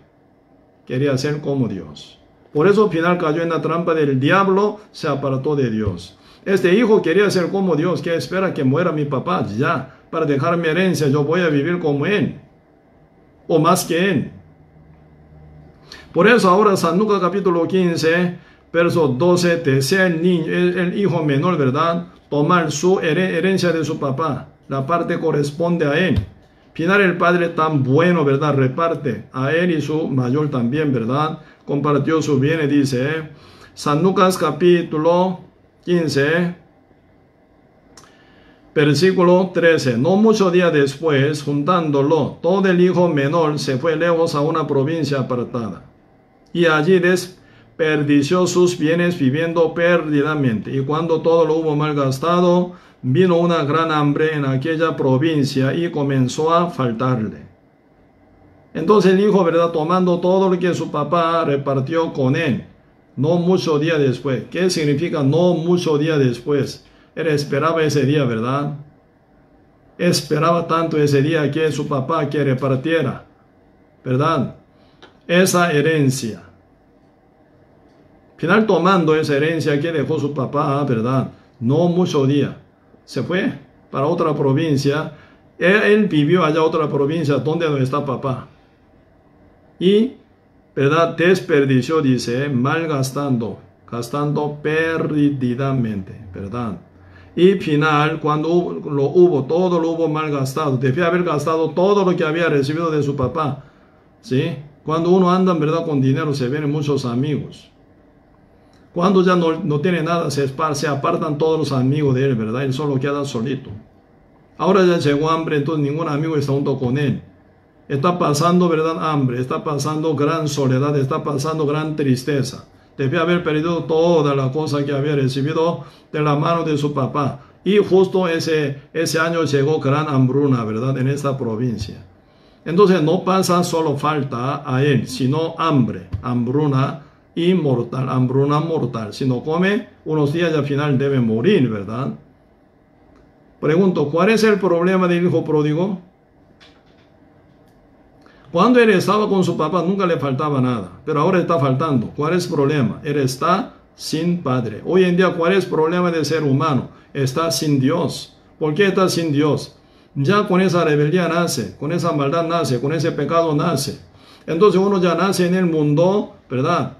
Quería ser como Dios. Por eso al final cayó en la trampa del diablo, se apartó de Dios. Este hijo quería ser como Dios. ¿Qué espera? Que muera mi papá ya, para dejar mi herencia. Yo voy a vivir como él, o más que él. Por eso ahora San Lucas capítulo 15, verso 12, desea el niño, el hijo menor, ¿verdad?, tomar su herencia de su papá. La parte corresponde a él. Final el padre tan bueno, ¿verdad?, reparte a él y su mayor también, ¿verdad?, compartió su bienes, dice San Lucas capítulo 15, versículo 13. No muchos días después, juntándolo, todo el hijo menor se fue lejos a una provincia apartada, y allí desperdició sus bienes viviendo perdidamente. Y cuando todo lo hubo malgastado, vino una gran hambre en aquella provincia y comenzó a faltarle. Entonces el hijo, ¿verdad?, tomando todo lo que su papá repartió con él, no mucho día después. ¿Qué significa no mucho día después? Él esperaba ese día, ¿verdad? Esperaba tanto ese día que su papá que repartiera, ¿verdad?, esa herencia. Final tomando esa herencia que dejó su papá, ¿verdad?, no mucho día, se fue para otra provincia. Él vivió allá otra provincia donde no está papá. Y, ¿verdad?, desperdició, dice, malgastando, gastando perdidamente, ¿verdad? Y final, cuando todo lo hubo malgastado, debía haber gastado todo lo que había recibido de su papá, ¿sí? Cuando uno anda, ¿verdad?, con dinero, se vienen muchos amigos. Cuando ya no tiene nada, se apartan todos los amigos de él, ¿verdad? Él solo queda solito. Ahora ya llegó hambre, entonces ningún amigo está junto con él. Está pasando, ¿verdad?, hambre, está pasando gran soledad, está pasando gran tristeza. Debía haber perdido toda la cosa que había recibido de la mano de su papá. Y justo ese año llegó gran hambruna, ¿verdad?, en esta provincia. Entonces no pasa solo falta a él, sino hambre, hambruna inmortal, hambruna mortal. Si no come unos días, al final debe morir, ¿verdad? Pregunto, ¿cuál es el problema del hijo pródigo? Cuando él estaba con su papá nunca le faltaba nada, pero ahora está faltando. ¿Cuál es el problema? Él está sin padre. Hoy en día, ¿cuál es el problema del ser humano? Está sin Dios. ¿Por qué está sin Dios? Ya con esa rebeldía nace, con esa maldad nace, con ese pecado nace. Entonces uno ya nace en el mundo, ¿verdad?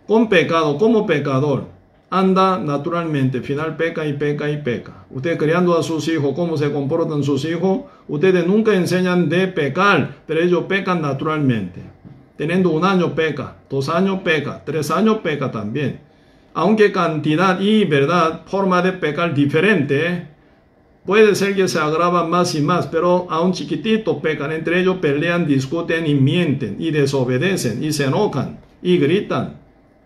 Con pecado, como pecador. Anda naturalmente, final peca y peca y peca. Usted criando a sus hijos, cómo se comportan sus hijos, ustedes nunca enseñan de pecar, pero ellos pecan naturalmente. Teniendo 1 año peca, 2 años peca, 3 años peca también. Aunque cantidad y, ¿verdad?, forma de pecar diferente, puede ser que se agrava más y más, pero a un chiquitito pecan, entre ellos pelean, discuten y mienten, y desobedecen, y se enojan, y gritan.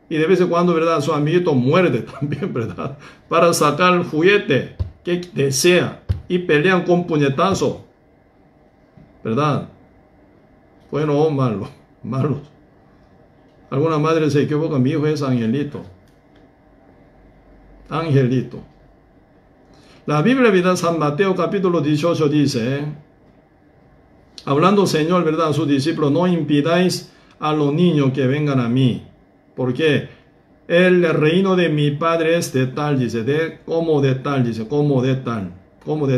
Y de vez en cuando, ¿verdad?, su amiguito muerde también, ¿verdad?, para sacar el juguete que desea, y pelean con puñetazo, ¿verdad? Bueno o malo, malos. Alguna madre se equivoca, mi hijo es Angelito. Angelito. La Biblia, ¿verdad?, San Mateo capítulo 18 dice, hablando Señor, ¿verdad?, a sus discípulos, no impidáis a los niños que vengan a mí, porque el reino de mi Padre es de tal, dice, como de tal, dice, como de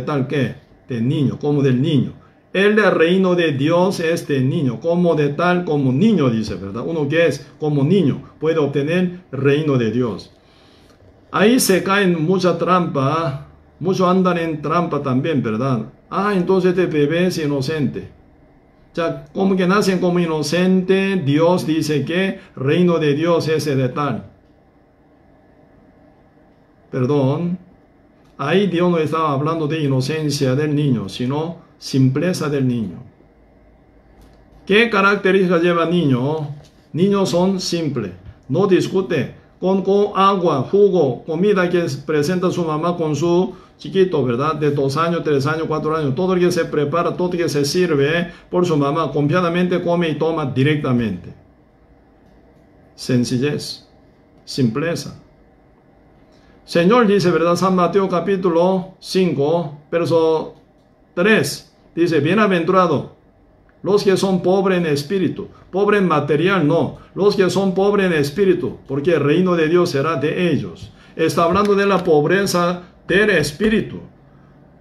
tal, ¿qué? De niño, como del niño. El reino de Dios es de niño, como de tal, como niño, dice, ¿verdad? Uno que es como niño puede obtener el reino de Dios. Ahí se caen mucha trampa. Muchos andan en trampa también, ¿verdad? Entonces este bebé es inocente. Ya, como que nacen como inocente, Dios dice que reino de Dios es de tal. Perdón. Ahí Dios no estaba hablando de inocencia del niño, sino simpleza del niño. ¿Qué características lleva niño? Niños son simples, no discute. Con agua, jugo, comida que presenta su mamá con su chiquito, ¿verdad? De 2 años, 3 años, 4 años. Todo lo que se prepara, todo lo que se sirve por su mamá, confiadamente come y toma directamente. Sencillez, simpleza. Señor dice, ¿verdad? San Mateo capítulo 5, verso 3. Dice, bienaventurado los que son pobres en espíritu, pobres en material no, los que son pobres en espíritu, porque el reino de Dios será de ellos. Está hablando de la pobreza del espíritu,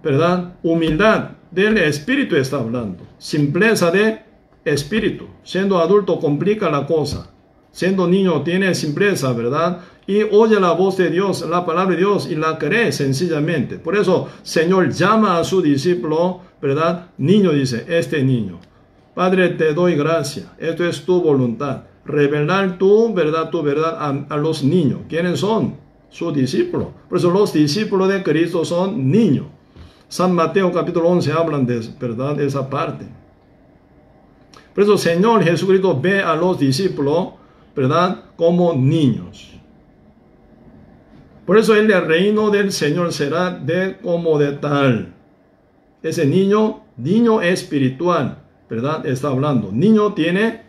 ¿verdad? Humildad del espíritu está hablando, simpleza de espíritu. Siendo adulto complica la cosa, siendo niño tiene simpleza, ¿verdad? Y oye la voz de Dios, la palabra de Dios, y la cree sencillamente. Por eso, Señor llama a su discípulo, ¿verdad? Niño, dice, este niño. Padre, te doy gracia. Esto es tu voluntad. Revelar tu verdad a los niños. ¿Quiénes son? Sus discípulos. Por eso los discípulos de Cristo son niños. San Mateo capítulo 11 hablan de ¿verdad?, esa parte. Por eso Señor Jesucristo ve a los discípulos, ¿verdad?, como niños. Por eso el reino del Señor será como de tal. Ese niño espiritual, ¿verdad?, está hablando. Niño tiene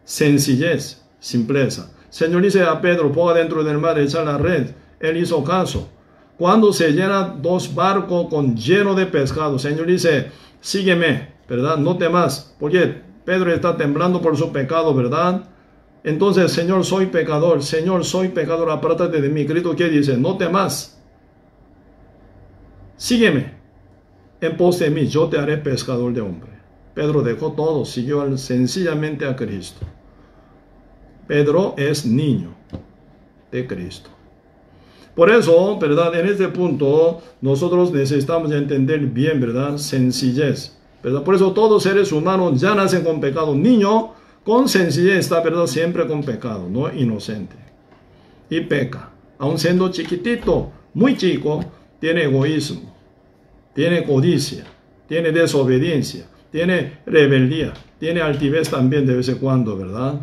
sencillez, simpleza. Señor dice a Pedro, ponga dentro del mar, echa la red. Él hizo caso. Cuando se llenan 2 barcos llenos de pescado, Señor dice, sígueme, ¿verdad? No temas, porque Pedro está temblando por su pecado, ¿verdad? Entonces, Señor, soy pecador, apártate de mí. Cristo, ¿qué dice? No temas. Sígueme. En pos de mí, yo te haré pescador de hombre. Pedro dejó todo, siguió sencillamente a Cristo. Pedro es niño de Cristo. Por eso, ¿verdad?, en este punto, nosotros necesitamos entender bien, ¿verdad?, sencillez, ¿verdad? Por eso todos seres humanos ya nacen con pecado. Niño con sencillez está, ¿verdad?, siempre con pecado, no inocente. Y peca. Aun siendo chiquitito, muy chico, tiene egoísmo, tiene codicia, tiene desobediencia, tiene rebeldía, tiene altivez también de vez en cuando, ¿verdad?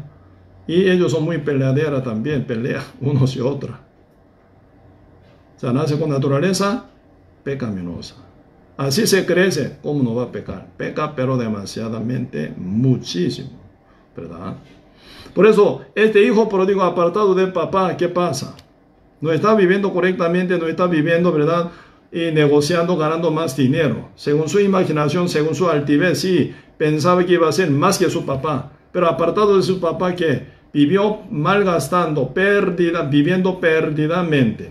Y ellos son muy peleaderas también, pelean unos y otros. O sea, nace con naturaleza pecaminosa. Así se crece, ¿cómo no va a pecar? Peca, pero demasiadamente, muchísimo, ¿verdad? Por eso, este hijo pródigo apartado del papá, ¿qué pasa? No está viviendo correctamente, no está viviendo, ¿verdad?, y negociando, ganando más dinero. Según su imaginación, según su altivez, sí, pensaba que iba a ser más que su papá. Pero apartado de su papá, que vivió malgastando, viviendo perdidamente.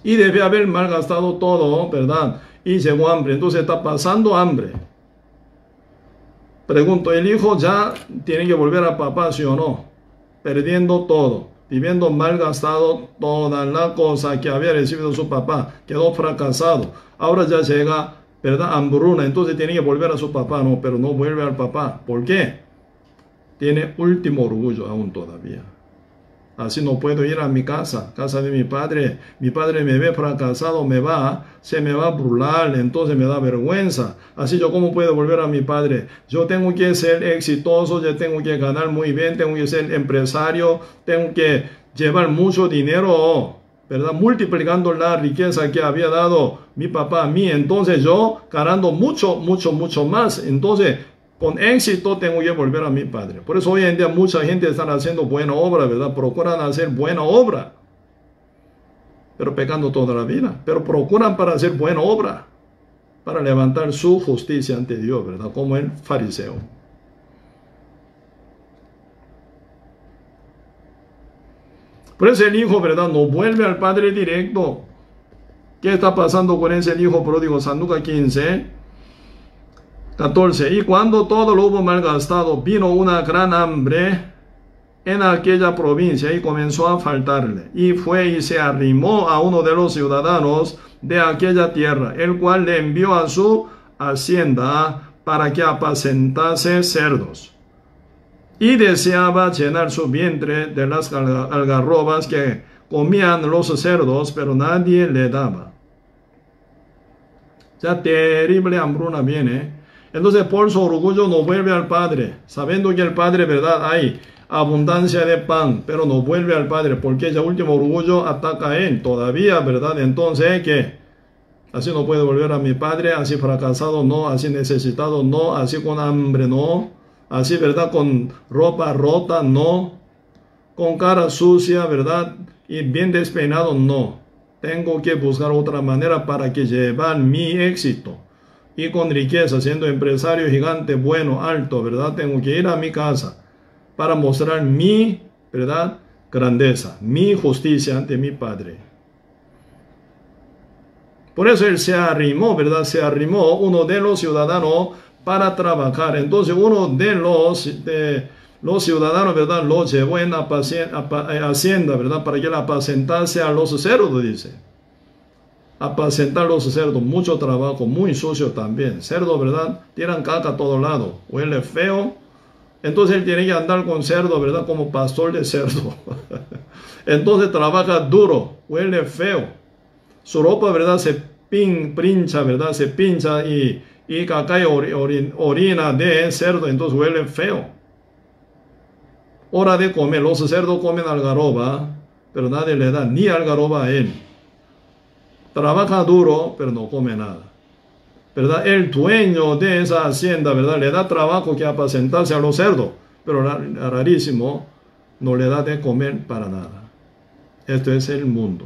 Y debe haber malgastado todo, ¿verdad? Y llegó hambre, entonces está pasando hambre. Pregunto, ¿el hijo ya tiene que volver a papá, sí o no? Perdiendo todo, viviendo malgastado toda la cosa que había recibido su papá, quedó fracasado. Ahora ya llega, ¿verdad? Hambruna, entonces tiene que volver a su papá, no, pero no vuelve al papá. ¿Por qué? Tiene último orgullo aún todavía. Así no puedo ir a mi casa de mi padre me ve fracasado, se me va a burlar, entonces me da vergüenza. Así yo cómo puedo volver a mi padre. Yo tengo que ser exitoso, yo tengo que ganar muy bien, tengo que ser empresario, tengo que llevar mucho dinero, ¿verdad? Multiplicando la riqueza que había dado mi papá a mí. Entonces yo ganando mucho más. Entonces con éxito tengo que volver a mi padre. Por eso hoy en día mucha gente está haciendo buena obra, ¿verdad? Procuran hacer buena obra, pero pecando toda la vida. Pero procuran para hacer buena obra, para levantar su justicia ante Dios, ¿verdad? Como el fariseo. Por eso el hijo, ¿verdad? No vuelve al padre directo. ¿Qué está pasando con ese hijo pródigo? San Lucas 15. 14. Y cuando todo lo hubo malgastado, vino una gran hambre en aquella provincia y comenzó a faltarle. Y fue y se arrimó a uno de los ciudadanos de aquella tierra, el cual le envió a su hacienda para que apacentase cerdos. Y deseaba llenar su vientre de las algarrobas que comían los cerdos, pero nadie le daba. Ya terrible hambruna viene. Entonces por su orgullo no vuelve al padre, sabiendo que el padre, ¿verdad? Hay abundancia de pan, pero no vuelve al padre, porque ese último orgullo ataca a él todavía, ¿verdad? Entonces, ¿qué? Así no puedo volver a mi padre, así fracasado no, así necesitado no, así con hambre no, así, ¿verdad? Con ropa rota no, con cara sucia, ¿verdad? Y bien despeinado no. Tengo que buscar otra manera para que llevar mi éxito. Y con riqueza, siendo empresario gigante, bueno, alto, ¿verdad? Tengo que ir a mi casa para mostrar mi, ¿verdad? Grandeza, mi justicia ante mi padre. Por eso él se arrimó, ¿verdad? Se arrimó uno de los ciudadanos para trabajar. Entonces uno de los ciudadanos, ¿verdad? Lo llevó en hacienda, ¿verdad? Para que él apacentase a los cerdos, dice. Apacentar los cerdos, mucho trabajo, muy sucio también. Cerdo, ¿verdad? Tiran caca a todo lado, huele feo. Entonces él tiene que andar con cerdo, ¿verdad? Como pastor de cerdo. Entonces trabaja duro, huele feo. Su ropa, ¿verdad? Se pincha, ¿verdad? Se pincha y caca y orina de cerdo, entonces huele feo. Hora de comer, los cerdos comen algarroba, pero nadie le da ni algarroba a él. Trabaja duro, pero no come nada, ¿verdad? El dueño de esa hacienda, ¿verdad? Le da trabajo que apacentarse a los cerdos, pero rarísimo, no le da de comer para nada. Esto es el mundo,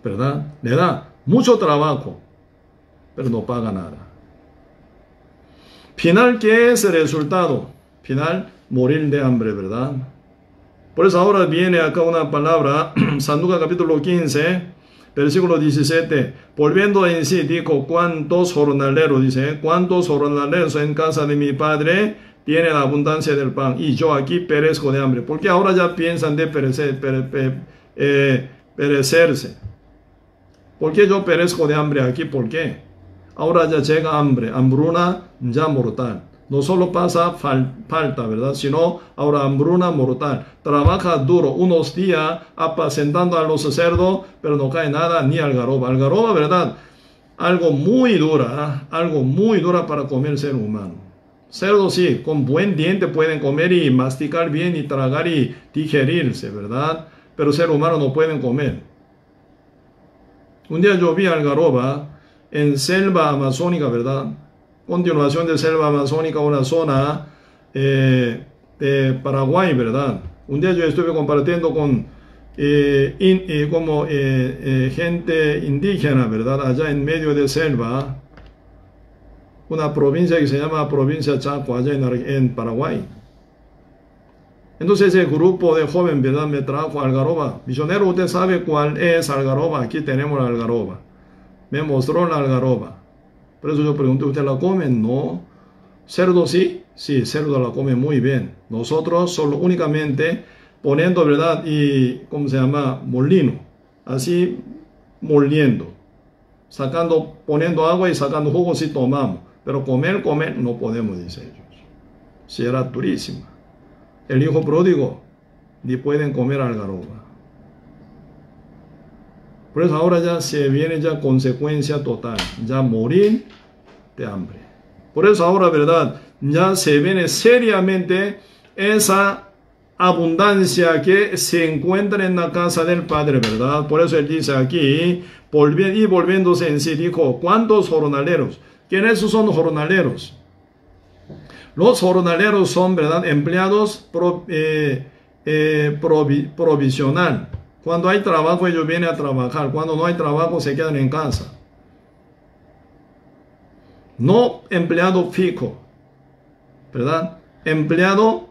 ¿verdad? Le da mucho trabajo, pero no paga nada. Final, ¿qué es el resultado? Final, morir de hambre, ¿verdad? Por eso ahora viene acá una palabra, San Lucas capítulo 15, versículo 17. Volviendo en sí, dijo, ¿cuántos jornaleros? Dice, ¿cuántos jornaleros en casa de mi padre tienen abundancia del pan? Y yo aquí perezco de hambre. Porque ahora ya piensan de perecerse. ¿Por qué yo perezco de hambre aquí? ¿Por qué? Ahora ya llega hambre, hambruna ya mortal. No solo pasa falta, ¿verdad? Sino ahora hambruna mortal. Trabaja duro unos días apacentando a los cerdos, pero no cae nada ni algarroba. Algarroba, ¿verdad? Algo muy dura para comer el ser humano. Cerdo sí, con buen diente pueden comer y masticar bien y tragar y digerirse, ¿verdad? Pero ser humano no pueden comer. Un día yo vi algarroba en selva amazónica, ¿verdad? Continuación de selva amazónica, una zona de Paraguay, ¿verdad? Un día yo estuve compartiendo con como gente indígena, ¿verdad? Allá en medio de selva, una provincia que se llama provincia Chaco, allá en Paraguay. Entonces ese grupo de joven, ¿verdad? Me trajo algarroba. Misionero, ¿usted sabe cuál es algarroba? Aquí tenemos la algarroba. Me mostró la algarroba. Por eso yo pregunté, ¿usted la come? No. ¿Cerdo sí? Sí, cerdo la come muy bien. Nosotros solo únicamente poniendo, ¿verdad? Y, ¿cómo se llama? Molino. Así, moliendo. Sacando, poniendo agua y sacando jugo si tomamos. Pero comer, no podemos, dice ellos. Si era durísima. El hijo pródigo, ni pueden comer algarroba. Por eso ahora ya se viene ya consecuencia total. Ya morir de hambre. Por eso ahora, ¿verdad? Ya se viene seriamente esa abundancia que se encuentra en la casa del Padre, ¿verdad? Por eso él dice aquí, y volviéndose en sí, dijo, ¿cuántos jornaleros? ¿Quiénes son jornaleros? Los jornaleros son, ¿verdad?, empleados provisional. Cuando hay trabajo, ellos vienen a trabajar. Cuando no hay trabajo, se quedan en casa. No empleado fijo, ¿verdad? Empleado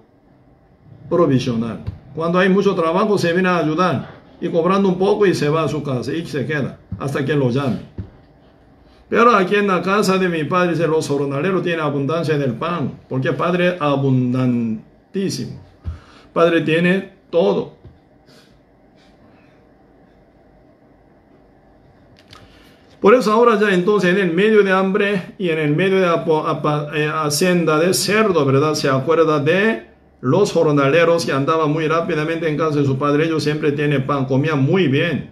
provisional. Cuando hay mucho trabajo, se viene a ayudar. Y cobrando un poco y se va a su casa. Y se queda hasta que lo llame. Pero aquí en la casa de mi padre, dice, los jornaleros tienen abundancia del pan, porque el Padre es abundantísimo. Padre tiene todo. Por eso ahora ya entonces en el medio de hambre y en el medio de hacienda de cerdo, ¿verdad? Se acuerda de los jornaleros que andaban muy rápidamente en casa de su padre. Ellos siempre tienen pan, comían muy bien,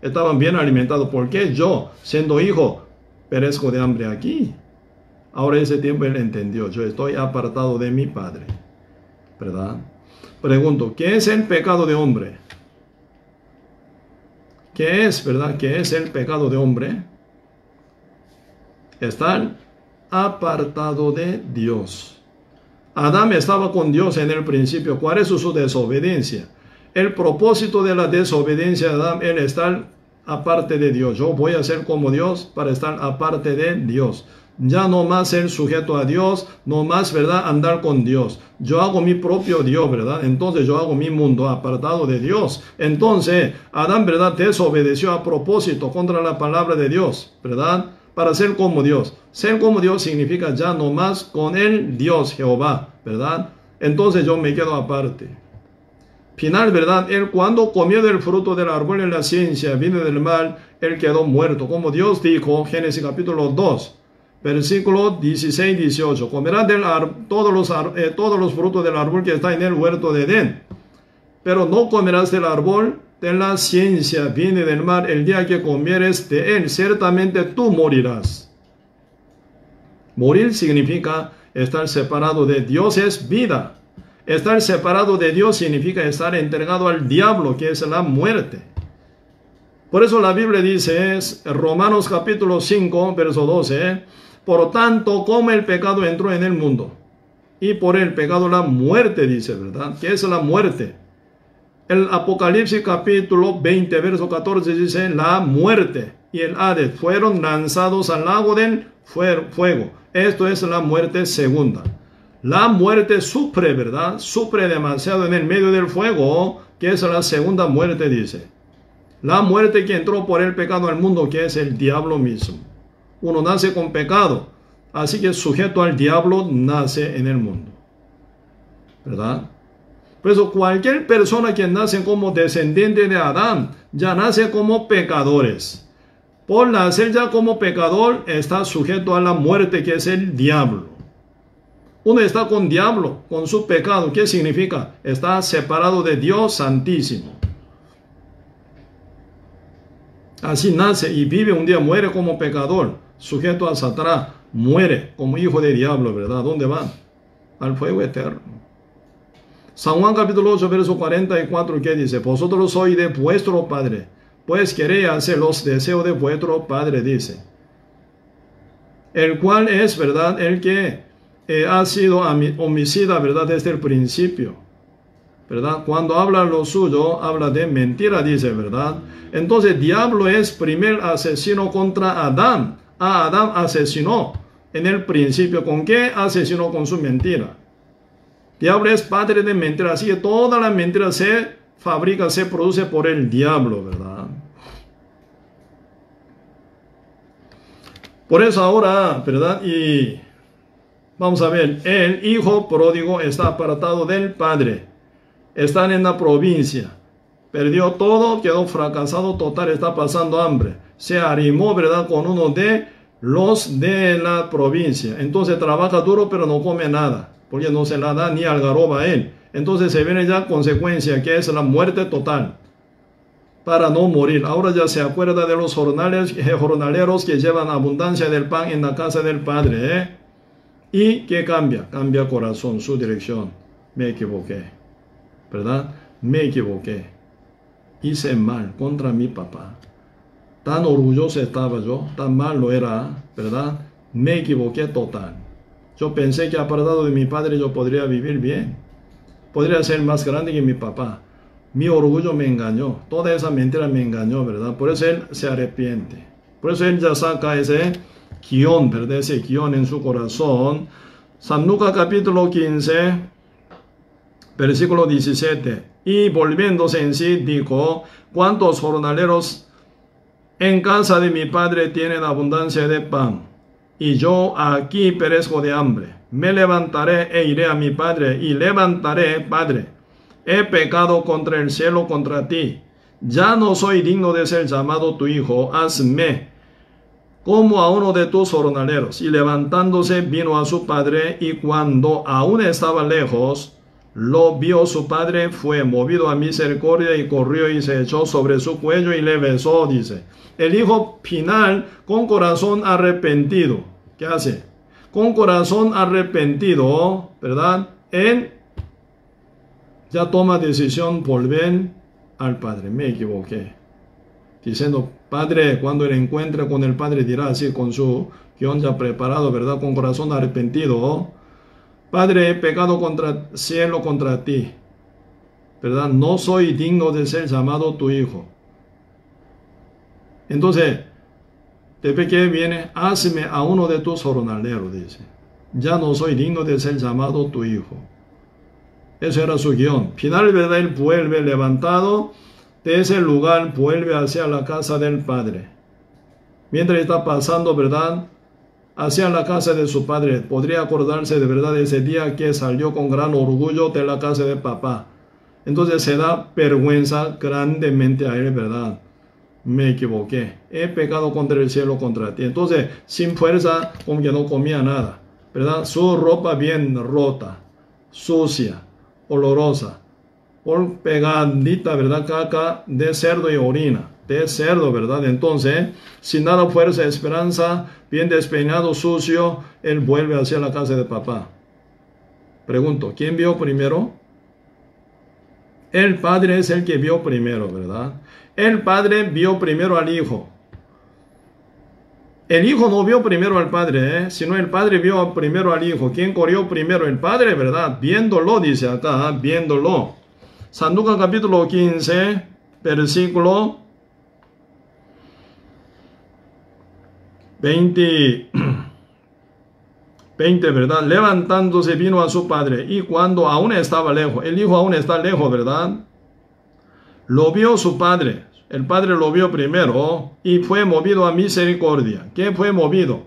estaban bien alimentados. ¿Por qué yo, siendo hijo, perezco de hambre aquí? Ahora ese tiempo él entendió, yo estoy apartado de mi padre, ¿verdad? Pregunto, ¿qué es el pecado de hombre? ¿Qué es, verdad? ¿Qué es el pecado de hombre? Estar apartado de Dios. Adán estaba con Dios en el principio. ¿Cuál es su desobediencia? El propósito de la desobediencia de Adán es estar aparte de Dios. Yo voy a ser como Dios para estar aparte de Dios. Ya no más ser sujeto a Dios, no más, ¿verdad?, andar con Dios. Yo hago mi propio Dios, ¿verdad? Entonces yo hago mi mundo apartado de Dios. Entonces Adán, ¿verdad?, desobedeció a propósito contra la palabra de Dios, ¿verdad?, para ser como Dios. Ser como Dios significa ya no más con el Dios Jehová, ¿verdad? Entonces yo me quedo aparte. Final, ¿verdad? Él cuando comió del fruto del árbol en la ciencia, vino del mal, él quedó muerto. Como Dios dijo, Génesis capítulo 2, versículo 16-18. Comerás todos los frutos del árbol que está en el huerto de Edén. Pero no comerás del árbol de la ciencia, viene del mal, el día que comieres de él, ciertamente tú morirás. Morir significa estar separado de Dios, es vida. Estar separado de Dios significa estar entregado al diablo, que es la muerte. Por eso la Biblia dice, es Romanos capítulo 5, verso 12, por tanto, como el pecado entró en el mundo, y por el pecado la muerte, dice, ¿verdad? ¿Qué es la muerte? El Apocalipsis capítulo 20, verso 14 dice, la muerte y el Hades fueron lanzados al lago del fuego. Esto es la muerte segunda. La muerte sufre, ¿verdad? Sufre demasiado en el medio del fuego, que es la segunda muerte, dice. La muerte que entró por el pecado al mundo, que es el diablo mismo. Uno nace con pecado, así que sujeto al diablo nace en el mundo, ¿verdad? Por eso cualquier persona que nace como descendiente de Adán, ya nace como pecadores. Por nacer ya como pecador, está sujeto a la muerte, que es el diablo. Uno está con diablo, con su pecado. ¿Qué significa? Está separado de Dios Santísimo. Así nace y vive, un día muere como pecador, sujeto a Satanás, muere como hijo de diablo, ¿verdad? ¿Dónde va? Al fuego eterno. San Juan capítulo 8, verso 44, ¿qué dice? Vosotros sois de vuestro padre, pues queréis hacer los deseos de vuestro padre, dice. El cual es, ¿verdad?, el que ha sido homicida, ¿verdad?, desde el principio. ¿verdad? Cuando habla lo suyo, habla de mentira, dice, ¿verdad? Entonces, diablo es primer asesino contra Adán. A Adán asesinó en el principio. ¿Con qué asesinó? Con su mentira. Diablo es padre de mentira, así que toda la mentira se fabrica, se produce por el diablo, ¿verdad? Por eso ahora, ¿verdad? Y vamos a ver, el hijo pródigo está apartado del padre. Están en la provincia. Perdió todo, quedó fracasado total, está pasando hambre. Se arrimó, ¿verdad? Con uno de los de la provincia. Entonces trabaja duro, pero no come nada, porque no se la da ni algarroba a él. Entonces se viene ya consecuencia, que es la muerte total, para no morir. Ahora ya se acuerda de los jornaleros que llevan abundancia del pan en la casa del Padre, ¿eh? ¿Y qué cambia? Cambia corazón, su dirección. Me equivoqué, ¿verdad? Me equivoqué. Hice mal contra mi papá. Tan orgulloso estaba yo, tan malo era, ¿verdad? Me equivoqué total. Yo pensé que apartado de mi padre yo podría vivir bien. Podría ser más grande que mi papá. Mi orgullo me engañó. Toda esa mentira me engañó, ¿verdad? Por eso él se arrepiente. Por eso él ya saca ese guión, ¿verdad? Ese guión en su corazón. San Lucas capítulo 15, versículo 17. Y volviéndose en sí, dijo: ¿cuántos jornaleros en casa de mi padre tienen abundancia de pan? Y yo aquí perezco de hambre. Me levantaré e iré a mi padre, y levantaré: Padre, he pecado contra el cielo, contra ti. Ya no soy digno de ser llamado tu hijo. Hazme como a uno de tus jornaleros. Y levantándose vino a su padre, y cuando aún estaba lejos, lo vio su padre, fue movido a misericordia y corrió y se echó sobre su cuello y le besó, dice. El hijo final, con corazón arrepentido, ¿qué hace? Con corazón arrepentido, ¿verdad? Él ya toma decisión, volver al padre. Me equivoqué. Diciendo: Padre, cuando él encuentre con el padre, dirá así, con su guión ya preparado, ¿verdad? Con corazón arrepentido: Padre, he pecado contra el cielo, contra ti, ¿verdad? No soy digno de ser llamado tu hijo. Entonces, ¿de qué viene? Hazme a uno de tus jornaleros, dice. Ya no soy digno de ser llamado tu hijo. Eso era su guión. Final, ¿verdad? Él vuelve levantado de ese lugar, vuelve hacia la casa del padre. Mientras está pasando, ¿verdad?, hacia la casa de su padre, podría acordarse de verdad ese día que salió con gran orgullo de la casa de papá. Entonces se da vergüenza grandemente a él, ¿verdad? Me equivoqué, he pecado contra el cielo, contra ti. Entonces, sin fuerza, como que no comía nada, ¿verdad? Su ropa bien rota, sucia, olorosa, por pegadita, ¿verdad? Caca de cerdo y orina de cerdo, ¿verdad? Entonces, sin nada fuerza, esperanza, bien despeinado, sucio, él vuelve hacia la casa de papá. Pregunto, ¿quién vio primero? El padre es el que vio primero, ¿verdad? El padre vio primero al hijo. El hijo no vio primero al padre, sino el padre vio primero al hijo. ¿Quién corrió primero? El padre, ¿verdad? Viéndolo, dice acá, viéndolo. San Lucas capítulo 15, versículo 20, ¿verdad? Levantándose vino a su padre, y cuando aún estaba lejos, el hijo aún está lejos, ¿verdad? Lo vio su padre, el padre lo vio primero, y fue movido a misericordia. ¿Qué fue movido?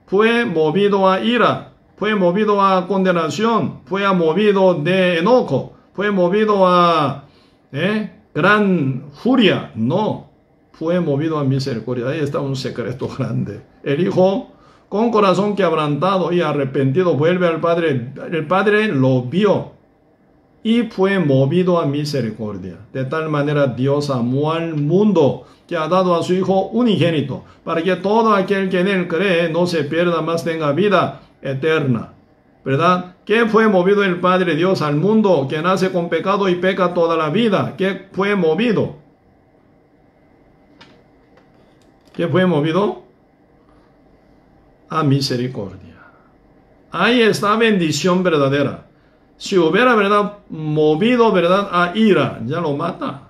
Fue movido a ira, fue movido a condenación, fue movido de enojo, fue movido a gran furia. No, fue movido a misericordia. Ahí está un secreto grande. El hijo, con corazón quebrantado y arrepentido, vuelve al padre. El padre lo vio y fue movido a misericordia. De tal manera Dios amó al mundo, que ha dado a su Hijo unigénito, para que todo aquel que en él cree no se pierda, mas tenga vida eterna. ¿Verdad? ¿Qué fue movido el Padre Dios al mundo, que nace con pecado y peca toda la vida? ¿Qué fue movido? ¿Qué fue movido? A misericordia. Ahí está bendición verdadera. Si hubiera, ¿verdad?, movido, ¿verdad?, a ira, ya lo mata.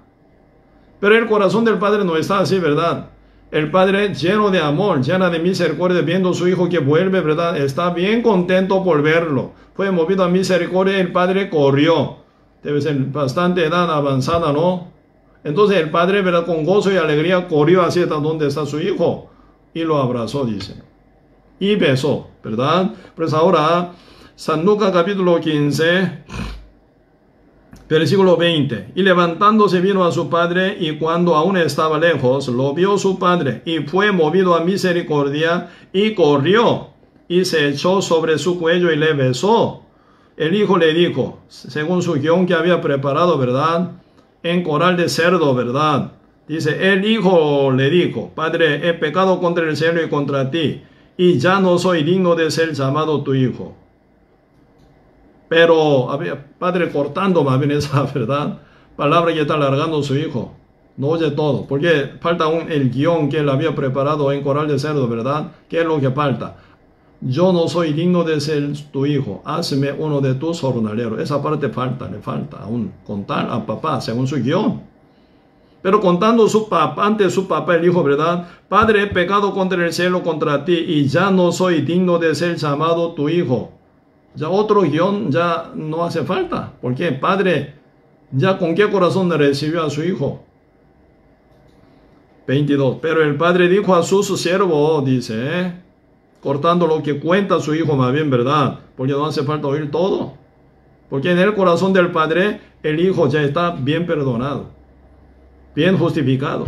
Pero el corazón del padre no está así, ¿verdad? El padre lleno de amor, lleno de misericordia, viendo a su hijo que vuelve, ¿verdad? Está bien contento por verlo. Fue movido a misericordia, el padre corrió. Debe ser bastante edad avanzada, ¿no? Entonces el padre, ¿verdad?, con gozo y alegría corrió hacia donde está su hijo y lo abrazó, dice. Y besó, ¿verdad? Pues ahora, San Lucas capítulo 15, versículo 20. Y levantándose vino a su padre, y cuando aún estaba lejos, lo vio su padre, y fue movido a misericordia, y corrió, y se echó sobre su cuello y le besó. El hijo le dijo, según su guión que había preparado, ¿verdad?, en coral de cerdo, ¿verdad? Dice, el hijo le dijo, padre, he pecado contra el cielo y contra ti, y ya no soy digno de ser llamado tu hijo. Pero había padre cortando más bien esa, ¿verdad?, palabra que está alargando su hijo. No oye todo, porque falta el guión que él había preparado en coral de cerdo, ¿verdad? ¿Qué es lo que falta? Yo no soy digno de ser tu hijo, hazme uno de tus jornaleros. Esa parte falta, le falta aún contar a papá según su guión. Pero contando ante su papá el hijo, ¿verdad? Padre, he pecado contra el cielo, contra ti, y ya no soy digno de ser llamado tu hijo. Ya otro guión ya no hace falta, porque padre ya con qué corazón le recibió a su hijo. 22. Pero el padre dijo a su siervo, dice, cortando lo que cuenta su hijo más bien, ¿verdad? Porque no hace falta oír todo. Porque en el corazón del padre, el hijo ya está bien perdonado, bien justificado,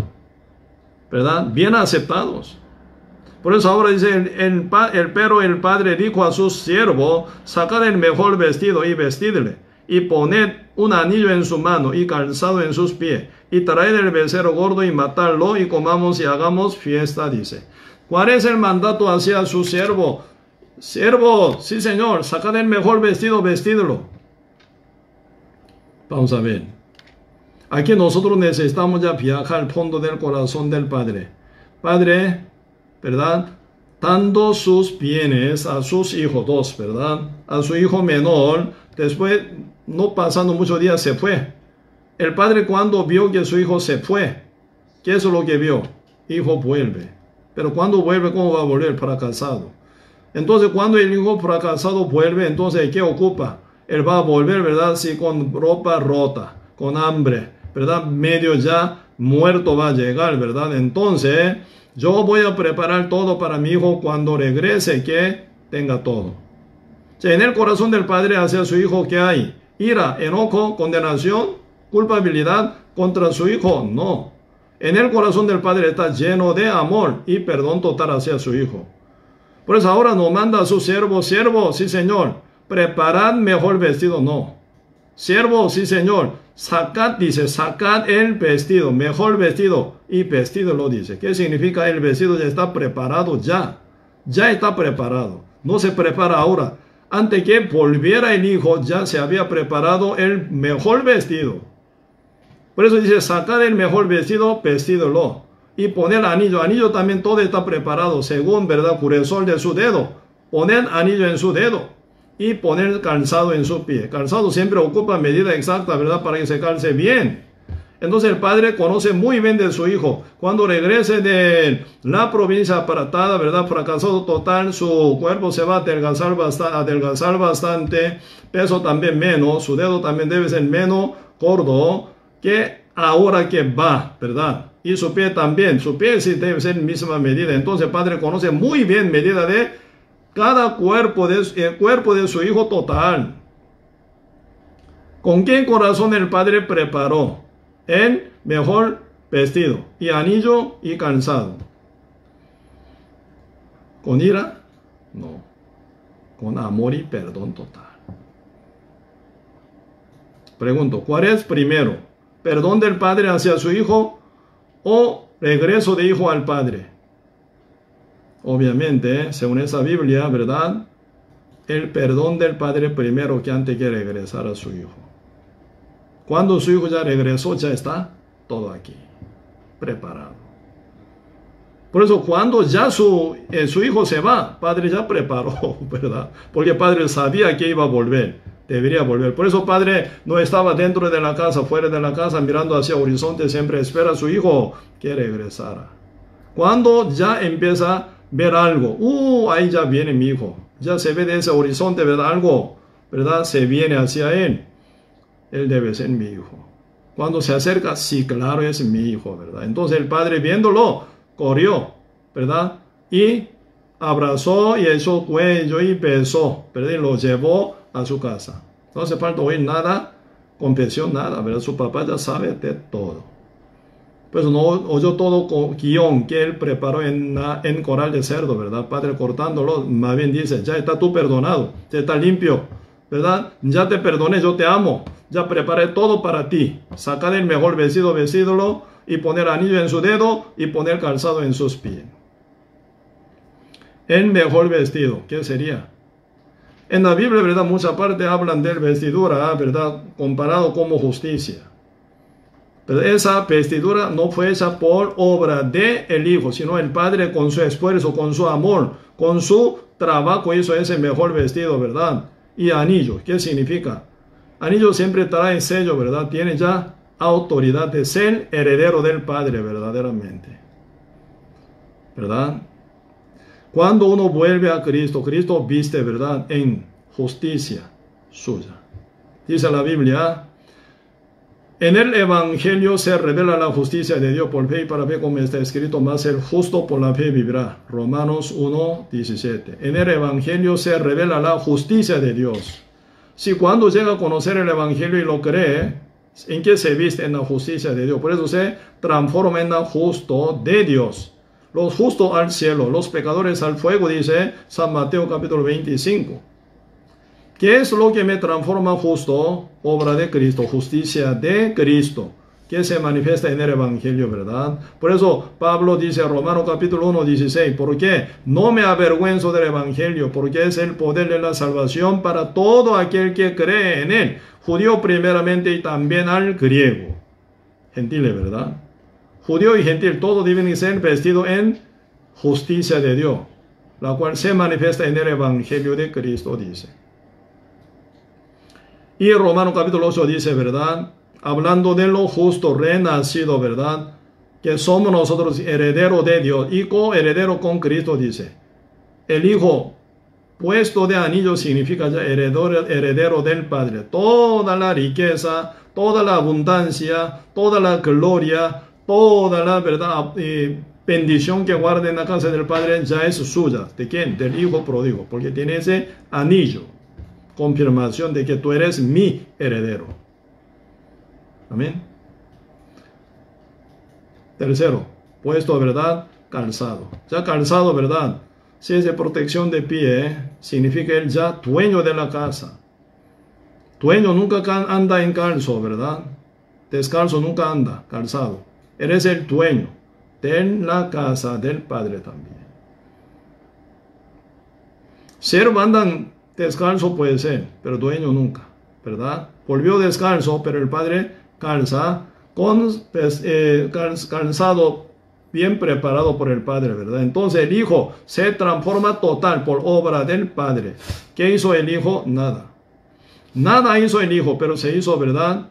¿verdad? Bien aceptados. Por eso ahora dice, pero el padre dijo a su siervo, sacad el mejor vestido y vestidle, y poned un anillo en su mano y calzado en sus pies, y traed el becerro gordo y matadlo, y comamos y hagamos fiesta, dice. ¿Cuál es el mandato hacia su siervo? Siervo, sí señor, sacad el mejor vestido, vestidlo. Vamos a ver. Aquí nosotros necesitamos ya viajar al fondo del corazón del padre. Padre, ¿verdad?, dando sus bienes a sus hijos dos, ¿verdad? A su hijo menor, después, no pasando muchos días, se fue. El padre cuando vio que su hijo se fue, ¿qué es lo que vio? Hijo vuelve. Pero cuando vuelve, ¿cómo va a volver? Fracasado. Entonces, cuando el hijo fracasado vuelve, entonces, ¿qué ocupa? Él va a volver, ¿verdad? Sí, con ropa rota, con hambre, ¿verdad? Medio ya muerto va a llegar, ¿verdad? Entonces, yo voy a preparar todo para mi hijo cuando regrese, que tenga todo. O sea, en el corazón del padre hacia su hijo, ¿qué hay? Ira, enojo, condenación, culpabilidad contra su hijo. No. En el corazón del padre está lleno de amor y perdón total hacia su hijo. Por eso ahora nos manda a su siervo, sí señor, preparad mejor vestido. No. Siervo, sí señor, sacad, dice, sacad el vestido, mejor vestido, y vestido lo dice. ¿Qué significa? El vestido ya está preparado ya está preparado, no se prepara ahora. Antes que volviera el hijo, ya se había preparado el mejor vestido. Por eso dice, sacad el mejor vestido, vestídolo, y poner anillo también todo está preparado, según, ¿verdad?, curezol de su dedo, poner anillo en su dedo, y poner calzado en su pie. Calzado siempre ocupa medida exacta, ¿verdad?, para que se calce bien. Entonces el padre conoce muy bien de su hijo. Cuando regrese de la provincia apartada, ¿verdad?, fracasado total, su cuerpo se va a adelgazar bastante, peso también menos, su dedo también debe ser menos gordo que ahora que va, ¿verdad? Y su pie también, su pie sí debe ser misma medida. Entonces el padre conoce muy bien medida de cada cuerpo de su hijo total. ¿Con qué corazón el padre preparó el mejor vestido y anillo y calzado? ¿Con ira? No. Con amor y perdón total. Pregunto, ¿cuál es primero? ¿Perdón del padre hacia su hijo o regreso de hijo al padre? Obviamente, según esa Biblia, ¿verdad?, el perdón del padre primero que antes que regresar a su hijo. Cuando su hijo ya regresó, ya está todo aquí, preparado. Por eso, cuando ya su hijo se va, padre ya preparó, ¿verdad? Porque el padre sabía que iba a volver. debería volver. Por eso padre no estaba dentro de la casa, fuera de la casa, mirando hacia el horizonte, siempre espera a su hijo que regresara. Cuando ya empieza a ver algo, ahí ya viene mi hijo, ya se ve de ese horizonte, ¿verdad? Algo, ¿verdad? Se viene hacia él debe ser mi hijo. Cuando se acerca, sí, claro, es mi hijo, ¿verdad? Entonces el padre viéndolo, corrió, ¿verdad? Y abrazó y echó cuello y besó, ¿verdad? Y lo llevó a su casa. No hace falta oír nada, confesión, nada, ¿verdad? Su papá ya sabe de todo. Pues no oyó todo con guión que él preparó en coral de cerdo, ¿verdad? Padre cortándolo, más bien dice, ya está tú perdonado, ya está limpio, ¿verdad? Ya te perdoné, yo te amo, ya preparé todo para ti. Sacar el mejor vestido, vestídolo, y poner anillo en su dedo y poner calzado en sus pies. El mejor vestido, ¿qué sería? En la Biblia, ¿verdad? Mucha parte hablan de vestidura, ¿verdad? Comparado como justicia. Pero esa vestidura no fue hecha por obra de el Hijo, sino el Padre con su esfuerzo, con su amor, con su trabajo hizo ese mejor vestido, ¿verdad? Y anillo, ¿qué significa? Anillo siempre trae sello, ¿verdad? Tiene ya autoridad de ser heredero del Padre, verdaderamente. ¿Verdad? Cuando uno vuelve a Cristo, Cristo viste, ¿verdad? En justicia suya. Dice la Biblia, en el Evangelio se revela la justicia de Dios por fe y para fe, como está escrito, más el justo por la fe vivirá. Romanos 1:17. En el Evangelio se revela la justicia de Dios. Si cuando llega a conocer el Evangelio y lo cree, ¿en qué se viste? En la justicia de Dios. Por eso se transforma en el justo de Dios. Los justos al cielo, los pecadores al fuego, dice San Mateo capítulo 25. ¿Qué es lo que me transforma justo? Obra de Cristo, justicia de Cristo, que se manifiesta en el Evangelio, ¿verdad? Por eso Pablo dice, Romanos capítulo 1:16, ¿por qué? No me avergüenzo del Evangelio, porque es el poder de la salvación para todo aquel que cree en él, judío primeramente y también al griego. Gentiles, ¿verdad? Judío y gentil, todos deben ser vestidos en justicia de Dios, la cual se manifiesta en el Evangelio de Cristo, dice. Y Romanos capítulo 8 dice, ¿verdad? Hablando de lo justo, renacido, ¿verdad? Que somos nosotros herederos de Dios y coherederos con Cristo, dice. El Hijo puesto de anillo significa ya heredero del Padre. Toda la riqueza, toda la abundancia, toda la gloria, toda la verdad, bendición que guarda en la casa del Padre ya es suya. ¿De quién? Del Hijo pródigo, porque tiene ese anillo. Confirmación de que tú eres mi heredero. Amén. Tercero, puesto, ¿verdad? Calzado. Ya calzado, ¿verdad? Si es de protección de pie, significa él ya dueño de la casa. Dueño nunca anda en calzo, ¿verdad? Descalzo nunca anda, calzado. Eres el dueño de la casa del Padre también. Siervo andan descalzo puede ser, pero dueño nunca, ¿verdad? Volvió descalzo, pero el Padre calza con calzado bien preparado por el Padre, ¿verdad? Entonces el Hijo se transforma total por obra del Padre. ¿Qué hizo el Hijo? Nada. Nada hizo el Hijo, pero se hizo, ¿verdad?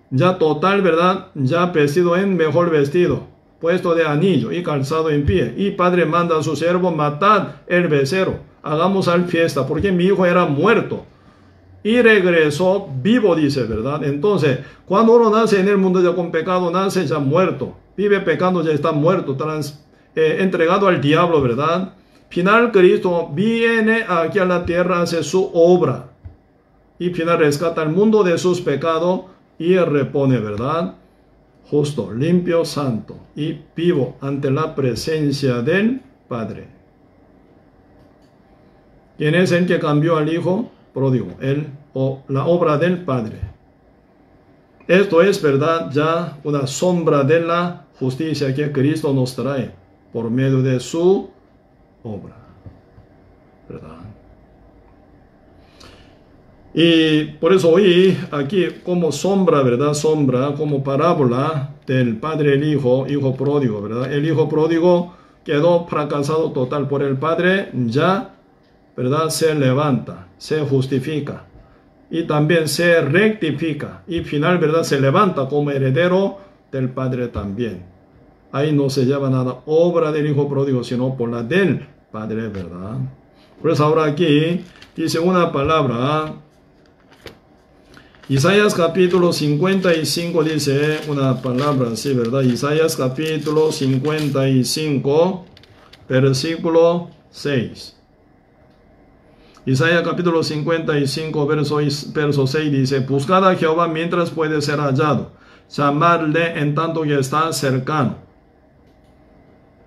Ya total, ¿verdad? Ya vestido en mejor vestido, puesto de anillo y calzado en pie. Y Padre manda a su siervo, matad el becerro. Hagamos al fiesta, porque mi hijo era muerto y regresó vivo, dice, ¿verdad? Entonces, cuando uno nace en el mundo ya con pecado, nace ya muerto, vive pecando, ya está muerto, entregado al diablo, ¿verdad? Final, Cristo viene aquí a la tierra, hace su obra y final rescata al mundo de sus pecados y repone, ¿verdad? Justo, limpio, santo y vivo ante la presencia del Padre. ¿Quién es el que cambió al Hijo pródigo? La obra del Padre. Esto es, ¿verdad? Ya una sombra de la justicia que Cristo nos trae por medio de su obra, ¿verdad? Y por eso hoy aquí como sombra, ¿verdad? Sombra, como parábola del Padre y el Hijo pródigo, ¿verdad? El Hijo pródigo quedó fracasado total por el Padre, ya, ¿verdad? Se levanta, se justifica y también se rectifica y final, ¿verdad? Se levanta como heredero del Padre también. Ahí no se lleva nada obra del Hijo pródigo, sino por la del Padre, ¿verdad? Por eso ahora aquí dice una palabra. Isaías capítulo 55 dice una palabra así, ¿verdad? Isaías capítulo 55, versículo 6. Isaías capítulo 55, verso 6 dice: Buscad a Jehová mientras puede ser hallado, llamadle en tanto que está cercano.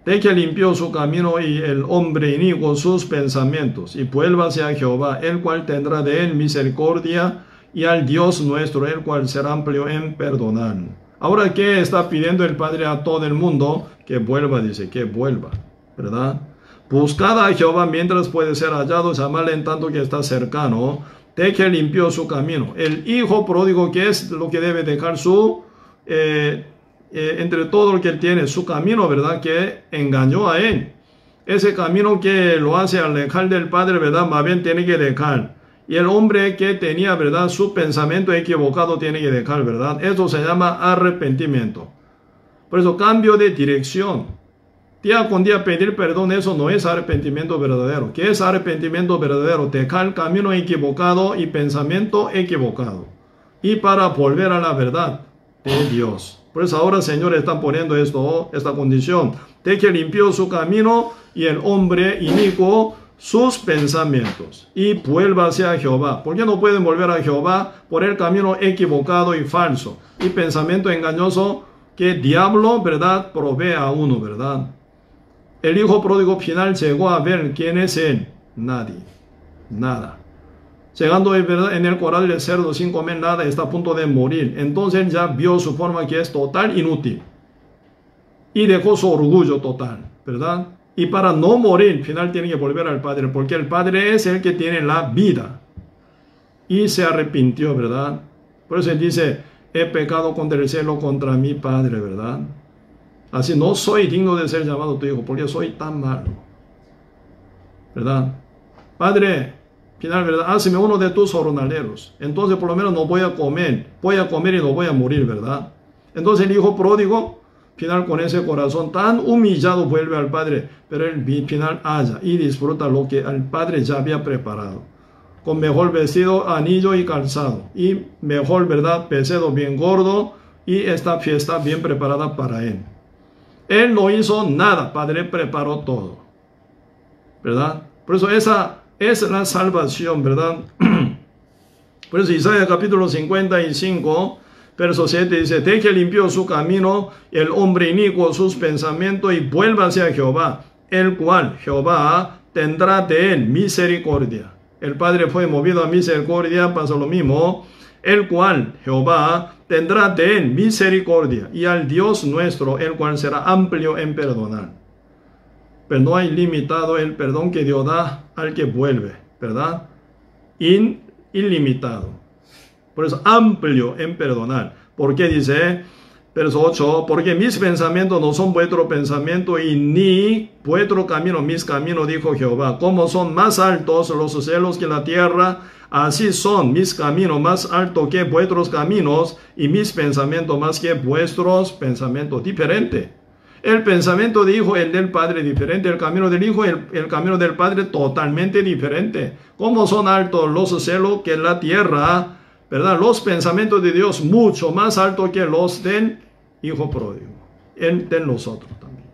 De que limpió su camino y el hombre inicuo sus pensamientos, y vuélvase a Jehová, el cual tendrá de él misericordia, y al Dios nuestro, el cual será amplio en perdonar. Ahora, ¿qué está pidiendo el Padre a todo el mundo? Que vuelva, dice, que vuelva, ¿verdad? Buscad a Jehová mientras puede ser hallado, llamadle en tanto que está cercano, de que limpió su camino. El hijo pródigo, ¿qué es lo que debe dejar su, entre todo lo que él tiene, su camino, ¿verdad? Que engañó a él. Ese camino que lo hace alejar del Padre, ¿verdad? Más bien tiene que dejar. Y el hombre que tenía, ¿verdad? Su pensamiento equivocado tiene que dejar, ¿verdad? Esto se llama arrepentimiento. Por eso, cambio de dirección. Día con día pedir perdón, eso no es arrepentimiento verdadero. ¿Qué es arrepentimiento verdadero? Dejar el camino equivocado y pensamiento equivocado. Y para volver a la verdad de Dios. Por eso ahora, Señor, están poniendo esta condición. De que limpió su camino y el hombre inicuo sus pensamientos, y vuélvase a Jehová. ¿Por qué no pueden volver a Jehová? Por el camino equivocado y falso, y pensamiento engañoso que el diablo, ¿verdad?, provee a uno, ¿verdad? El hijo pródigo final llegó a ver quién es él. Nadie. Nada. Llegando, ¿verdad?, en el corral del cerdo sin comer nada, está a punto de morir. Entonces él ya vio su forma, que es total inútil. Y dejó su orgullo total, ¿verdad? Y para no morir, al final tiene que volver al Padre, porque el Padre es el que tiene la vida. Y se arrepintió, ¿verdad? Por eso él dice: he pecado contra el cielo, contra mi Padre, ¿verdad? Así no soy digno de ser llamado tu hijo, porque soy tan malo, ¿verdad? Padre, final, ¿verdad? Hazme uno de tus jornaleros. Entonces por lo menos no voy a comer y no voy a morir, ¿verdad? Entonces el hijo pródigo, final, con ese corazón tan humillado, vuelve al Padre, pero el final halla y disfruta lo que el Padre ya había preparado, con mejor vestido, anillo y calzado, y mejor, ¿verdad?, pesedo bien gordo, y esta fiesta bien preparada para él. Él no hizo nada, Padre preparó todo, ¿verdad? Por eso esa es la salvación, ¿verdad? Por eso Isaías capítulo 55, verso 7 dice: de que limpió su camino el hombre inicuo sus pensamientos, y vuélvase a Jehová, el cual Jehová tendrá de él misericordia. El Padre fue movido a misericordia, pasa lo mismo. El cual Jehová tendrá de él misericordia, y al Dios nuestro, el cual será amplio en perdonar. Pero no hay limitado el perdón que Dios da al que vuelve, ¿verdad? Ilimitado. Por eso amplio en perdonar. ¿Por qué dice? Verso 8: porque mis pensamientos no son vuestro pensamiento, y ni vuestro camino mis caminos, dijo Jehová. Como son más altos los cielos que la tierra, así son mis caminos más altos que vuestros caminos, y mis pensamientos más que vuestros pensamientos. Diferente. El pensamiento de hijo, el del Padre, diferente. El camino del hijo, el camino del Padre, totalmente diferente. Como son altos los cielos que la tierra, ¿verdad? Los pensamientos de Dios mucho más altos que los del hijo pródigo, el de nosotros también.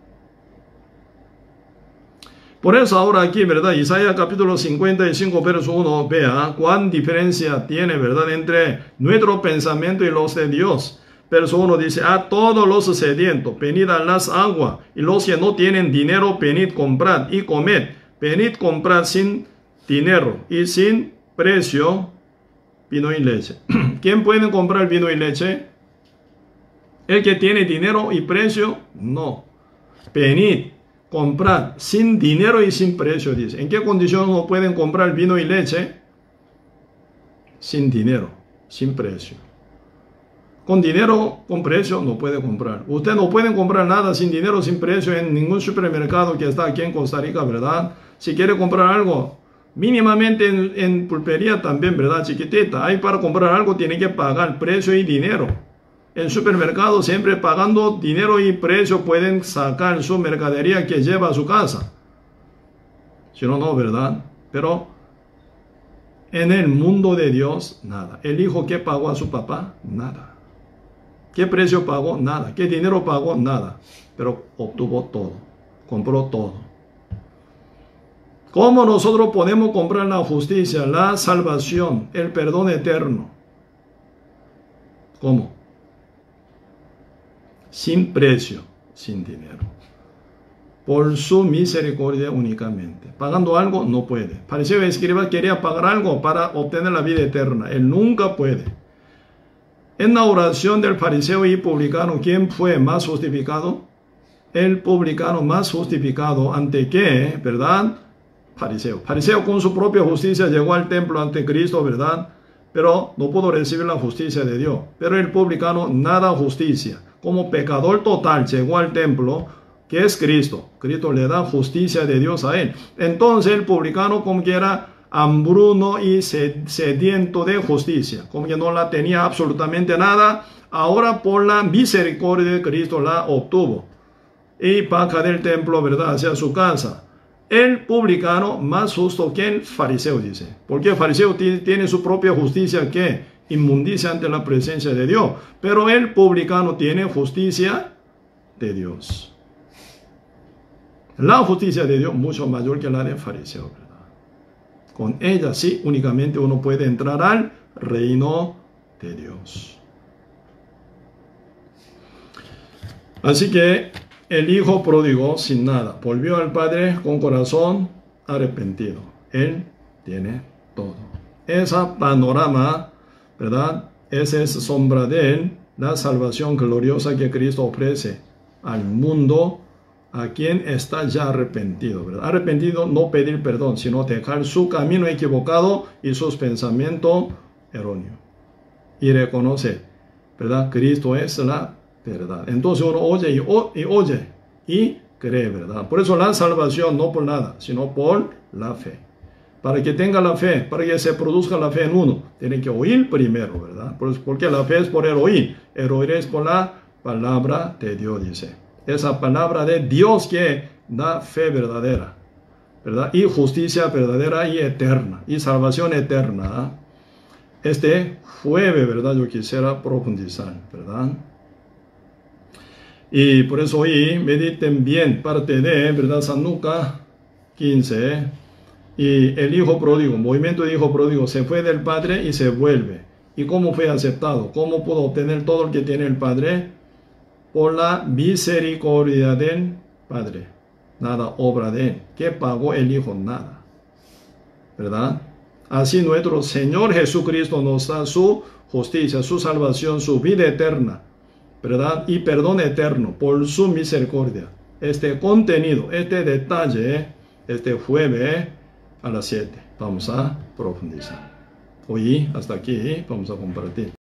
Por eso ahora aquí, ¿verdad? Isaías capítulo 55, verso 1, vea cuán diferencia tiene, ¿verdad?, entre nuestro pensamiento y los de Dios. Verso 1 dice: a todos los sedientos, venid a las aguas, y los que no tienen dinero, venid, comprad y comed. Venid, comprad sin dinero y sin precio vino y leche. ¿Quién puede comprar vino y leche? ¿El que tiene dinero y precio? No. Venid, comprad sin dinero y sin precio, dice. ¿En qué condición no pueden comprar vino y leche? Sin dinero, sin precio. Con dinero, con precio, no puede comprar. Usted no puede comprar nada sin dinero, sin precio en ningún supermercado que está aquí en Costa Rica, ¿verdad? Si quiere comprar algo, Mínimamente en pulpería también, ¿verdad? Chiquitita. Ahí para comprar algo tiene que pagar precio y dinero. En supermercado siempre pagando dinero y precio pueden sacar su mercadería que lleva a su casa. Si no, no, ¿verdad? Pero en el mundo de Dios, nada. El hijo que pagó a su papá, nada. ¿Qué precio pagó? Nada. ¿Qué dinero pagó? Nada. Pero obtuvo todo. Compró todo. ¿Cómo nosotros podemos comprar la justicia, la salvación, el perdón eterno? ¿Cómo? Sin precio, sin dinero. Por su misericordia únicamente. Pagando algo, no puede. Fariseo y escriba quería pagar algo para obtener la vida eterna. Él nunca puede. En la oración del fariseo y publicano, ¿quién fue más justificado? El publicano más justificado. ¿Ante qué? ¿Verdad? Fariseo. Fariseo con su propia justicia llegó al templo ante Cristo, ¿verdad? Pero no pudo recibir la justicia de Dios. Pero el publicano, nada justicia. Como pecador total llegó al templo, que es Cristo. Cristo le da justicia de Dios a él. Entonces el publicano, como que era hambruno y sediento de justicia, como que no la tenía absolutamente nada, ahora por la misericordia de Cristo la obtuvo. Y baja del templo, ¿verdad?, hacia su casa. El publicano más justo que el fariseo, dice. Porque el fariseo tiene su propia justicia que inmundicia ante la presencia de Dios. Pero el publicano tiene justicia de Dios. La justicia de Dios mucho mayor que la del fariseo, ¿verdad? Con ella sí, únicamente uno puede entrar al reino de Dios. Así que el hijo pródigo sin nada volvió al padre con corazón arrepentido. Él tiene todo. Esa panorama, ¿verdad? Esa es sombra de él, la salvación gloriosa que Cristo ofrece al mundo, a quien está ya arrepentido, ¿verdad? Arrepentido, no pedir perdón, sino dejar su camino equivocado y sus pensamientos erróneos. Y reconoce, ¿verdad? Cristo es la verdad. Entonces uno oye y oye y cree, ¿verdad? Por eso la salvación no por nada, sino por la fe. Para que tenga la fe, para que se produzca la fe en uno, tiene que oír primero, ¿verdad? Porque la fe es por el oír es por la palabra de Dios, dice. Esa palabra de Dios que da fe verdadera, ¿verdad? Y justicia verdadera y eterna, y salvación eterna. Este jueves, ¿verdad?, yo quisiera profundizar, ¿verdad? Y por eso hoy mediten bien parte de, ¿verdad?, San Lucas 15. Y el hijo pródigo, movimiento de hijo pródigo, se fue del padre y se vuelve. ¿Y cómo fue aceptado? ¿Cómo pudo obtener todo lo que tiene el padre? Por la misericordia del padre. Nada obra de él. ¿Qué pagó el hijo? Nada. ¿Verdad? Así nuestro Señor Jesucristo nos da su justicia, su salvación, su vida eterna, ¿verdad? Y perdón eterno por su misericordia. Este contenido, este detalle, este jueves a las 7. Vamos a profundizar. Hoy hasta aquí vamos a compartir.